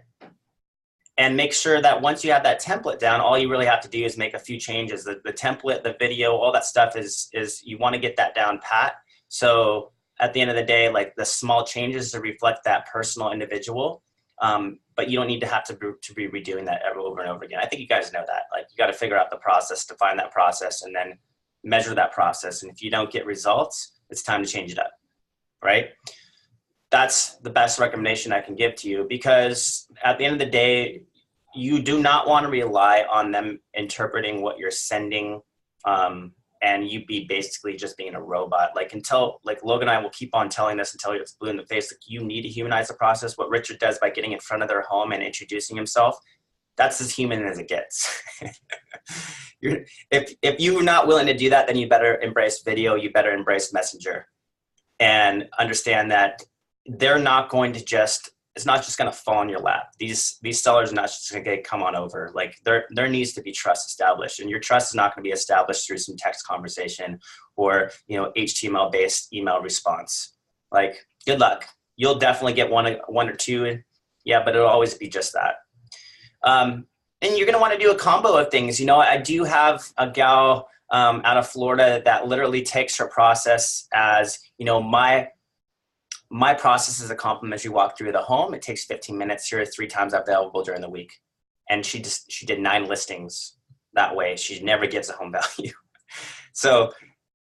And make sure that once you have that template down, all you really have to do is make a few changes. The template, the video, all that stuff is you want to get that down pat. So at the end of the day, like the small changes to reflect that personal individual, but you don't need to have to be redoing that over and over again. I think you guys know that. Like you got to figure out the process, define that process, and then measure that process. And if you don't get results, it's time to change it up, right? That's the best recommendation I can give to you, because at the end of the day, you do not want to rely on them interpreting what you're sending, and you be basically just being a robot. Like Logan and I will keep on telling this until it's blue in the face. Like you need to humanize the process. What Richard does by getting in front of their home and introducing himself, that's as human as it gets. If you're not willing to do that, then you better embrace video. You better embrace Messenger, and understand that they're not going to it's not just going to fall in your lap. These sellers are not just going to come on over. Like there needs to be trust established, and your trust is not going to be established through some text conversation or, HTML based email response. Like good luck. You'll definitely get one or two. Yeah, but it'll always be just that. And you're going to want to do a combo of things. I do have a gal out of Florida that literally takes her process as, my process is a complimentary walk through the home. It takes 15 minutes. Here are 3 times available during the week. And she did 9 listings that way. She never gives a home value. So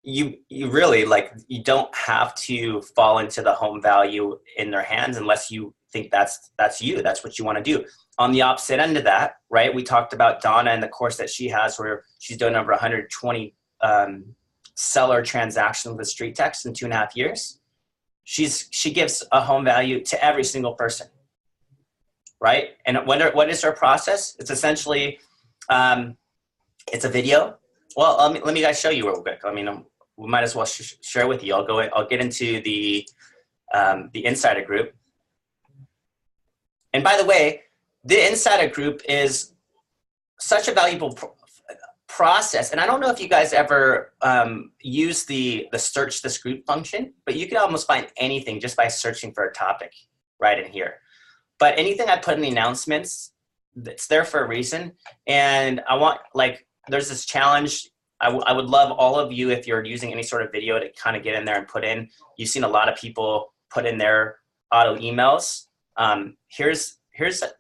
you really you don't have to fall into the home value in their hands unless you think that's what you want to do. On the opposite end of that, right? We talked about Donna and the course that she has where she's done over 120 seller transaction with StreetText in 2.5 years. She gives a home value to every single person, right? And what is her process? It's essentially, it's a video. Well, let me guys show you real quick. I mean, we might as well share with you. I'll get into the insider group. And by the way, the insider group is such a valuable process. And I don't know if you guys ever use the search this group function, but you can almost find anything just by searching for a topic right in here. But anything I put in the announcements, it's there for a reason. And I want, like, there's this challenge. I would love all of you, if you're using any sort of video, to kind of get in there and put in. You've seen a lot of people put in their auto emails. Here's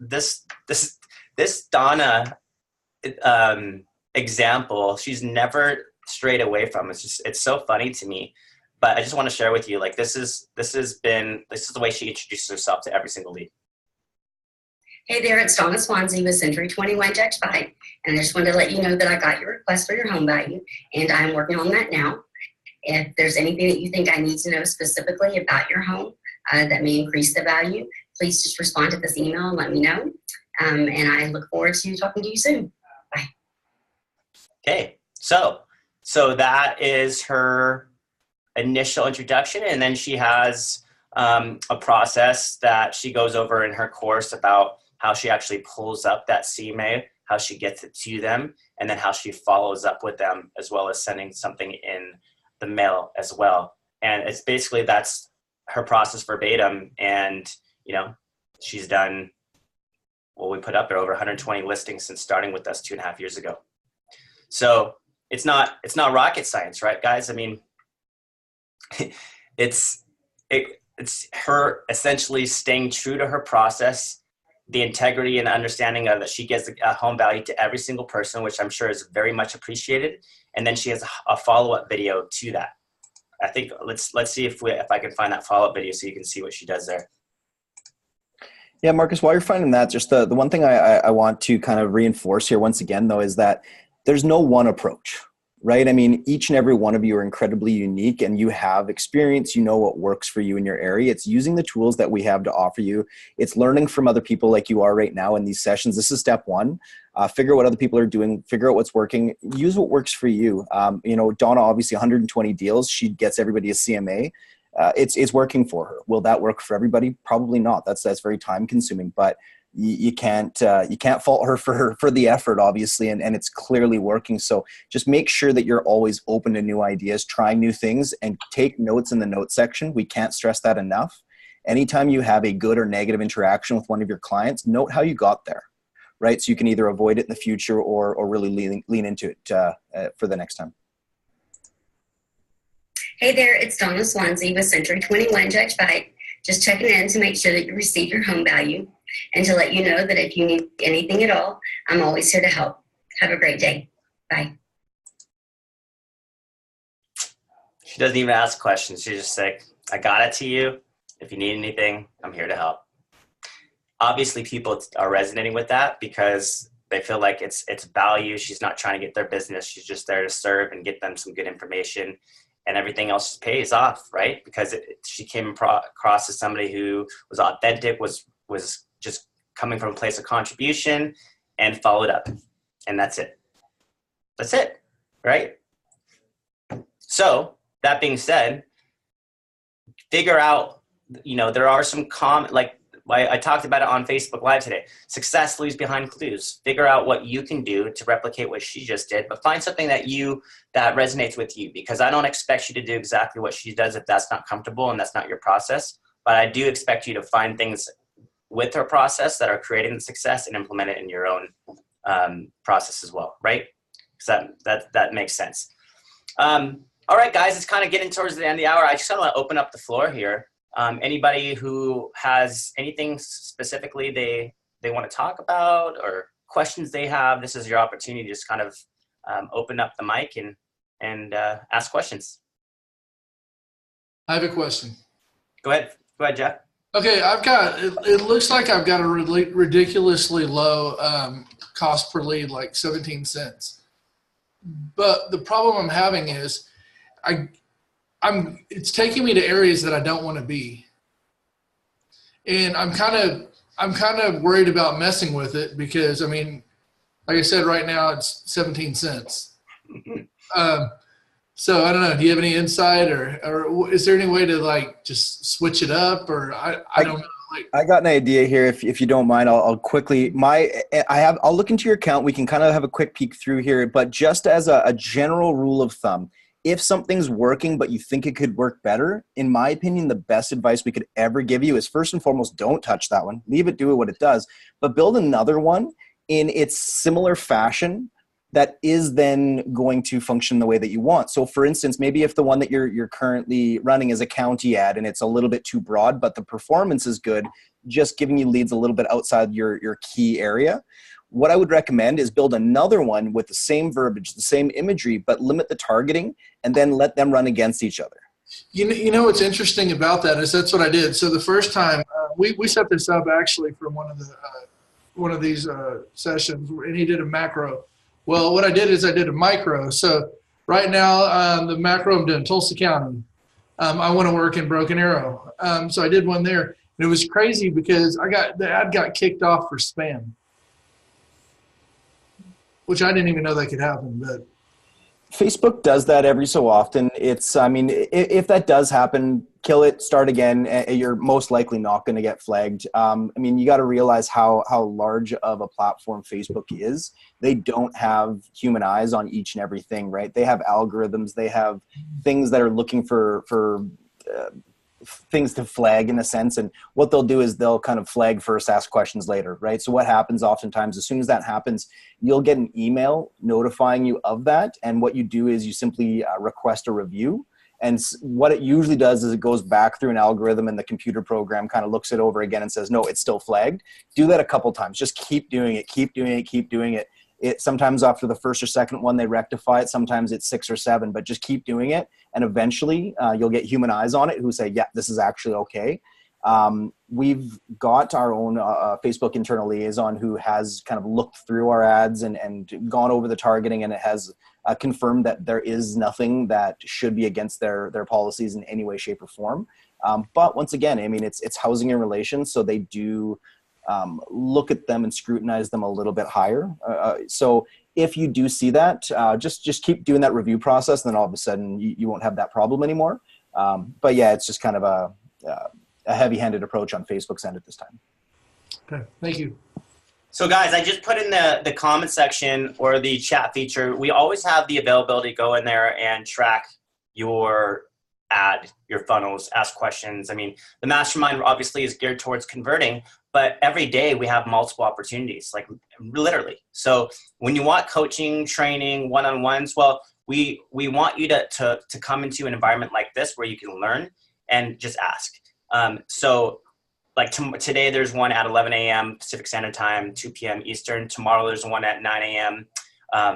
this Donna example. She's never strayed away from. It's so funny to me. But I just want to share with you, like, this is the way she introduces herself to every single lead. Hey there, it's Donna Swansea with Century 21 Judge Fight, and I just wanted to let you know that I got your request for your home value, and I'm working on that now. If there's anything that you think I need to know specifically about your home that may increase the value, please just respond to this email and let me know. And I look forward to talking to you soon. Bye. Okay, so that is her initial introduction, and then she has a process that she goes over in her course about how she actually pulls up that CMA, how she gets it to them, and then how she follows up with them, as well as sending something in the mail as well. And it's basically, that's her process verbatim. And, you know, she's done, well, we put up there over 120 listings since starting with us 2.5 years ago. So it's not rocket science, right, guys? I mean, it's her essentially staying true to her process, the integrity and understanding of that she gives a home value to every single person, which I'm sure is very much appreciated. And then she has a follow-up video to that. I think let's see if I can find that follow-up video so you can see what she does there. Yeah, Marcus, while you're finding that, just the one thing I want to kind of reinforce here once again, though, is that there's no one approach, right? I mean, each and every one of you are incredibly unique, and you have experience. You know what works for you in your area. It's using the tools that we have to offer you. It's learning from other people like you are right now in these sessions. This is step one. Figure out what other people are doing. Figure out what's working. Use what works for you. You know, Donna, obviously 120 deals. She gets everybody a CMA. It's working for her. Will that work for everybody? Probably not. That's very time consuming, but you can't fault her for the effort, obviously, and it's clearly working. So just make sure that you're always open to new ideas, trying new things, and take notes in the notes section. We can't stress that enough. Anytime you have a good or negative interaction with one of your clients, note how you got there, right? So you can either avoid it in the future or really lean into it for the next time. Hey there, it's Donna Swansea with Century 21 Judge Fight. Just checking in to make sure that you receive your home value, and to let you know that if you need anything at all, I'm always here to help. Have a great day. Bye. She doesn't even ask questions. She's just like, I got it to you. If you need anything, I'm here to help. Obviously, people are resonating with that because they feel like it's value. She's not trying to get their business. She's just there to serve and get them some good information. And everything else pays off, right? Because she came across as somebody who was authentic, was just coming from a place of contribution, and followed up. And that's it. That's it, right? So that being said, figure out, you know, there are some like I talked about it on Facebook Live today. Success leaves behind clues. Figure out what you can do to replicate what she just did, but find something that resonates with you, because I don't expect you to do exactly what she does if that's not comfortable and that's not your process. But I do expect you to find things with her process that are creating the success and implement it in your own process as well, right? Because that makes sense. All right, guys, it's kind of getting towards the end of the hour. I just want to open up the floor here. Anybody who has anything specifically they want to talk about, or questions they have, this is your opportunity to just kind of open up the mic and ask questions. I have a question. Go ahead, Jeff. Okay, it looks like I've got a ridiculously low cost per lead, like 17 cents. But the problem I'm having is it's taking me to areas that I don't want to be. And I'm kind of worried about messing with it because, I mean, like I said, right now it's 17 cents. So I don't know. Do you have any insight, or is there any way to like just switch it up, or I don't know. Like, I got an idea here. If you don't mind, I'll quickly I'll look into your account. We can kind of have a quick peek through here, but just as a general rule of thumb, if something's working but you think it could work better, in my opinion, the best advice we could ever give you is first and foremost, don't touch that one. Leave it, do it what it does, but build another one in its similar fashion that is then going to function the way that you want. So for instance, maybe if the one that you're currently running is a county ad and it's a little bit too broad, but the performance is good, just giving you leads a little bit outside your key area. What I would recommend is build another one with the same verbiage, the same imagery, but limit the targeting and then let them run against each other. You know what's interesting about that is that's what I did. So the first time we set this up actually for one of these sessions, and he did a macro. Well, what I did is I did a micro. So right now, the macro I'm doing, Tulsa County. I want to work in Broken Arrow. So I did one there. And it was crazy because the ad got kicked off for spam, which I didn't even know that could happen. But Facebook does that every so often. I mean, if that does happen, kill it, start again. You're most likely not going to get flagged. I mean, you got to realize how large of a platform Facebook is. They don't have human eyes on each and everything, right? They have algorithms. They have things that are looking for things to flag in a sense. And what they'll do is they'll kind of flag first, ask questions later, right? So what happens oftentimes, as soon as that happens, you'll get an email notifying you of that. And what you do is you simply request a review. And what it usually does is it goes back through an algorithm and the computer program kind of looks it over again and says, no, it's still flagged. Do that a couple times. Just keep doing it, keep doing it, keep doing it. Sometimes after the first or second one, they rectify it. Sometimes it's 6 or 7, but just keep doing it. And eventually you'll get human eyes on it who say, yeah, this is actually okay. We've got our own Facebook internal liaison who has kind of looked through our ads and gone over the targeting, and it has confirmed that there is nothing that should be against their policies in any way, shape, or form. But once again, I mean, it's housing and relations, so they do look at them and scrutinize them a little bit higher. So if you do see that, just keep doing that review process, and then all of a sudden you won't have that problem anymore. But yeah, it's just kind of a heavy-handed approach on Facebook's end at this time. okay, thank you. So guys, I just put in the comment section or the chat feature. We always have the availability to go in there and track your ad, your funnels, ask questions. I mean, the Mastermind obviously is geared towards converting, but every day we have multiple opportunities, like literally. So when you want coaching, training, one-on-ones, well, we want you to come into an environment like this where you can learn and just ask. So like today there's one at 11 a.m. Pacific Standard Time, 2 p.m. Eastern. Tomorrow there's one at 9 a.m.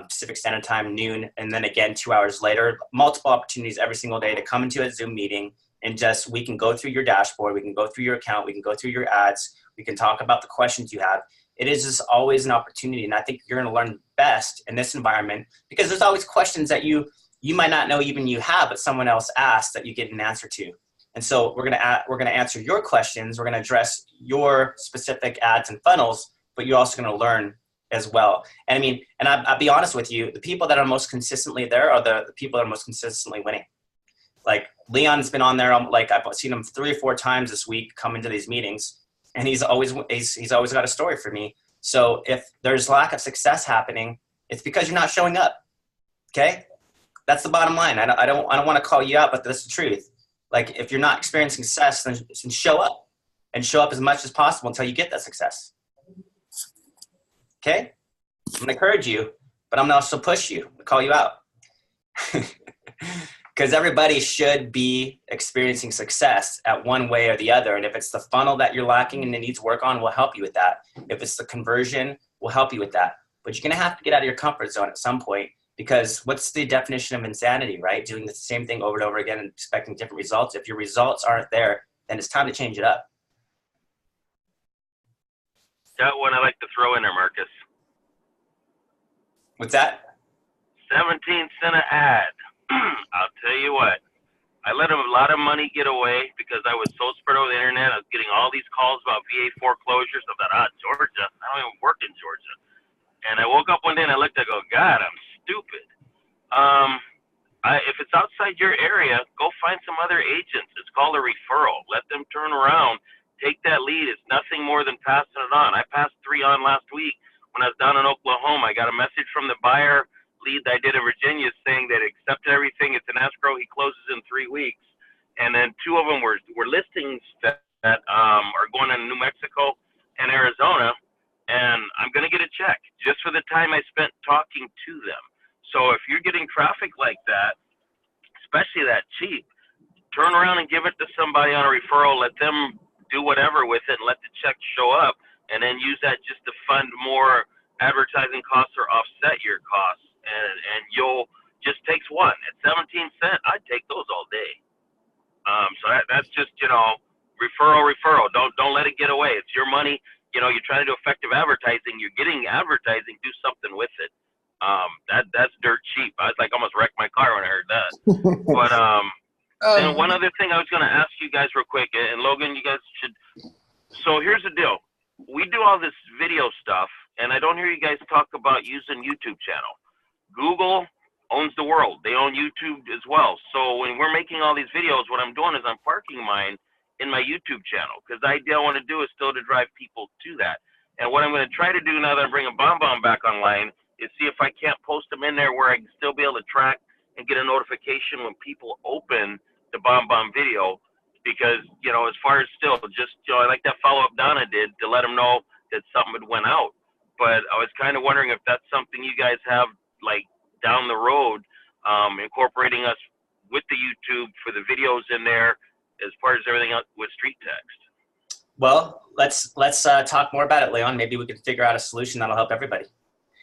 Pacific Standard Time, noon. And then again, 2 hours later, multiple opportunities every single day to come into a Zoom meeting and we can go through your dashboard. We can go through your account. We can go through your ads. We can talk about the questions you have. It is just always an opportunity. And I think you're going to learn best in this environment because there's always questions that you might not know even you have, but someone else asked that you get an answer to. And so we're gonna answer your questions. We're gonna address your specific ads and funnels, but you're also gonna learn as well. And I mean, and I'll be honest with you, the people that are most consistently there are the people that are most consistently winning. Like Leon's been on there. Like I've seen him 3 or 4 times this week come into these meetings, and he's always got a story for me. So if there's lack of success happening, it's because you're not showing up. Okay, that's the bottom line. I don't want to call you out, but that's the truth. Like if you're not experiencing success, then show up and show up as much as possible until you get that success. Okay? I'm gonna encourage you, but I'm gonna also push you, call you out. Because everybody should be experiencing success at one way or the other. And if it's the funnel that you're lacking and it needs work on, we'll help you with that. If it's the conversion, we'll help you with that. But you're gonna have to get out of your comfort zone at some point. Because what's the definition of insanity, right? Doing the same thing over and over again and expecting different results. If your results aren't there, then it's time to change it up. Got one I like to throw in there, Marcus. What's that? 17 cent an ad. I'll tell you what. I let a lot of money get away because I was so spread over the internet. I was getting all these calls about VA foreclosures. I thought, Georgia. I don't even work in Georgia. And I woke up one day and I looked. I go, God, I'm stupid. If it's outside your area, go find some other agents. It's called a referral. Let them turn around, take that lead. It's nothing more than passing it on. I passed 3 on last week when I was down in Oklahoma. I got a message from the buyer lead that I did in Virginia saying that accepted everything. It's an escrow. He closes in 3 weeks. And then 2 of them were listings that are going in New Mexico and Arizona. And I'm going to get a check just for the time I spent talking to them. So if you're getting traffic like that, especially that cheap, turn around and give it to somebody on a referral. Let them do whatever with it and let the check show up, and then use that just to fund more advertising costs or offset your costs. And you'll just takes one. At 17 cents, I'd take those all day. So that's just, referral. Don't let it get away. It's your money. You're trying to do effective advertising. You're getting advertising. Do something with it. That's dirt cheap. I was like almost wrecked my car when I heard that. But and one other thing I was going to ask you guys real quick, and Logan, you guys should. So here's the deal: we do all this video stuff, and I don't hear you guys talk about using YouTube channel. Google owns the world; they own YouTube as well. So when we're making all these videos, what I'm doing is I'm parking mine in my YouTube channel because the idea I want to do is still to drive people to that. And what I'm going to try to do now that I'm bringing BombBomb back online is see if I can't post them in there where I can still be able to track and get a notification when people open the BombBomb video. Because, as far as still, just, I like that follow-up Donna did to let them know that something had went out. But I was kind of wondering if that's something you guys have, like, down the road, incorporating us with the YouTube for the videos in there as part of everything else with StreetText. Well, let's talk more about it, Leon. Maybe we can figure out a solution that'll help everybody.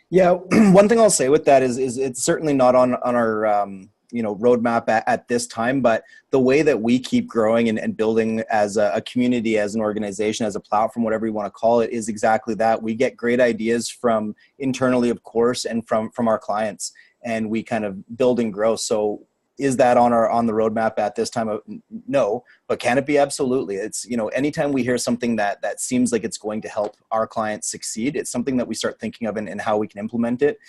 Yeah, one thing I'll say with that is it's certainly not on our roadmap at this time, but the way that we keep growing and building as a community, as an organization, as a platform, whatever you want to call it, is exactly that. We get great ideas from internally, of course, and from our clients, and we kind of build and grow. So is that on the roadmap at this time? No, but can it be? Absolutely. It's, anytime we hear something that seems like it's going to help our clients succeed, it's something that we start thinking of and how we can implement it.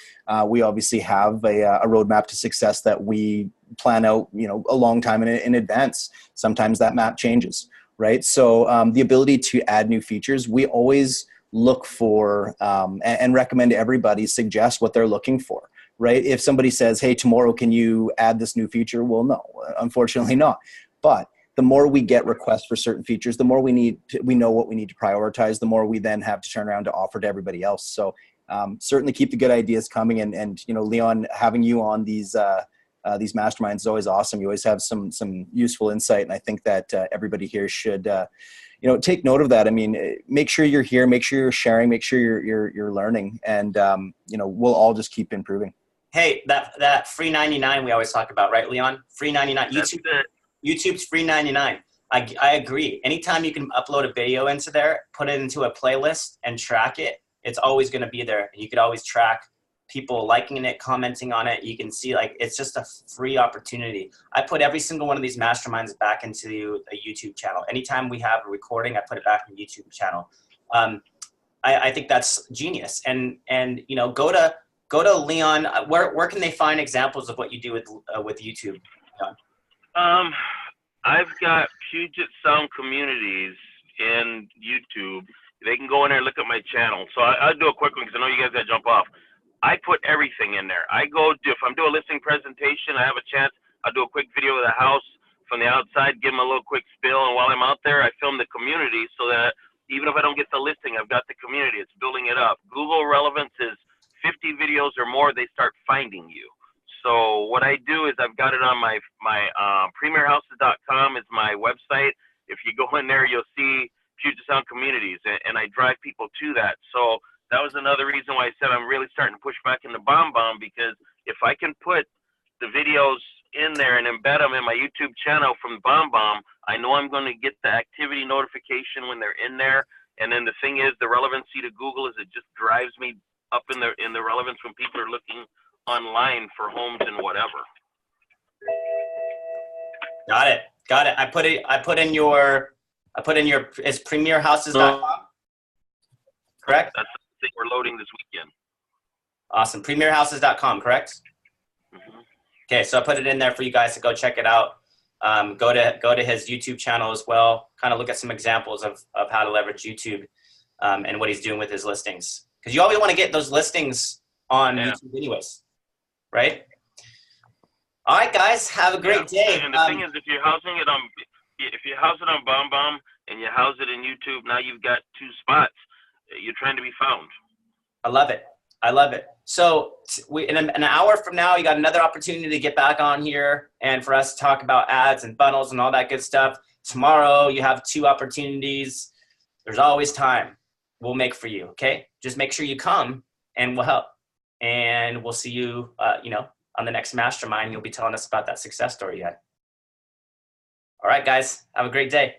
We obviously have a roadmap to success that we plan out, a long time in advance. Sometimes that map changes, right? So the ability to add new features, we always look for and recommend everybody suggest what they're looking for. Right? If somebody says, hey, tomorrow, can you add this new feature? Well, no, unfortunately not. But the more we get requests for certain features, the more we know what we need to prioritize, the more we then have to turn around to offer to everybody else. So certainly keep the good ideas coming. And Leon, having you on these masterminds is always awesome. You always have some useful insight. And I think that everybody here should, take note of that. I mean, make sure you're here, make sure you're sharing, make sure you're learning, and we'll all just keep improving. Hey, that free 99 we always talk about, right, Leon? Free 99. YouTube's free 99. I agree. Anytime you can upload a video into there, put it into a playlist and track it, it's always going to be there. And you could always track people liking it, commenting on it. You can see, it's just a free opportunity. I put every single one of these masterminds back into a YouTube channel. Anytime we have a recording, I put it back in the YouTube channel. I think that's genius. And go to Leon. Where can they find examples of what you do with YouTube, Leon? I've got Puget Sound communities in YouTube. They can go in there and look at my channel. So I'll do a quick one because I know you guys got to jump off. I put everything in there. If I'm doing a listing presentation, I have a chance, I'll do a quick video of the house from the outside, give them a little quick spill. And while I'm out there, I film the community so that even if I don't get the listing, I've got the community. It's building it up. Google relevance is 50 videos or more, they start finding you. So what I do is I've got it on my premierhouses.com is my website. If you go in there, you'll see Puget Sound communities, and I drive people to that. So that was another reason why I said I'm really starting to push back into BombBomb, because if I can put the videos in there and embed them in my YouTube channel from BombBomb, I know I'm going to get the activity notification when they're in there. And then the thing is, the relevancy to Google is it just drives me up in the relevance when people are looking online for homes and whatever. Got it. I put in your, is premierhouses.com, correct? That's the thing we're loading this weekend. Awesome. Premierhouses.com, correct? Mm-hmm. Okay, so I put it in there for you guys to go check it out. Go to his YouTube channel as well. Kind of look at some examples of how to leverage YouTube and what he's doing with his listings. Because you always want to get those listings on YouTube anyways, right? All right, guys, have a great day. And the thing is, if you're housing it on BombBomb and you house it in YouTube, now you've got 2 spots. You're trying to be found. I love it. So in an hour from now, you got another opportunity to get back on here and for us to talk about ads and funnels and all that good stuff. Tomorrow, you have 2 opportunities. There's always time. We'll make for you, okay? Just make sure you come and we'll help. And we'll see you, on the next mastermind. You'll be telling us about that success story you had. All right, guys, have a great day.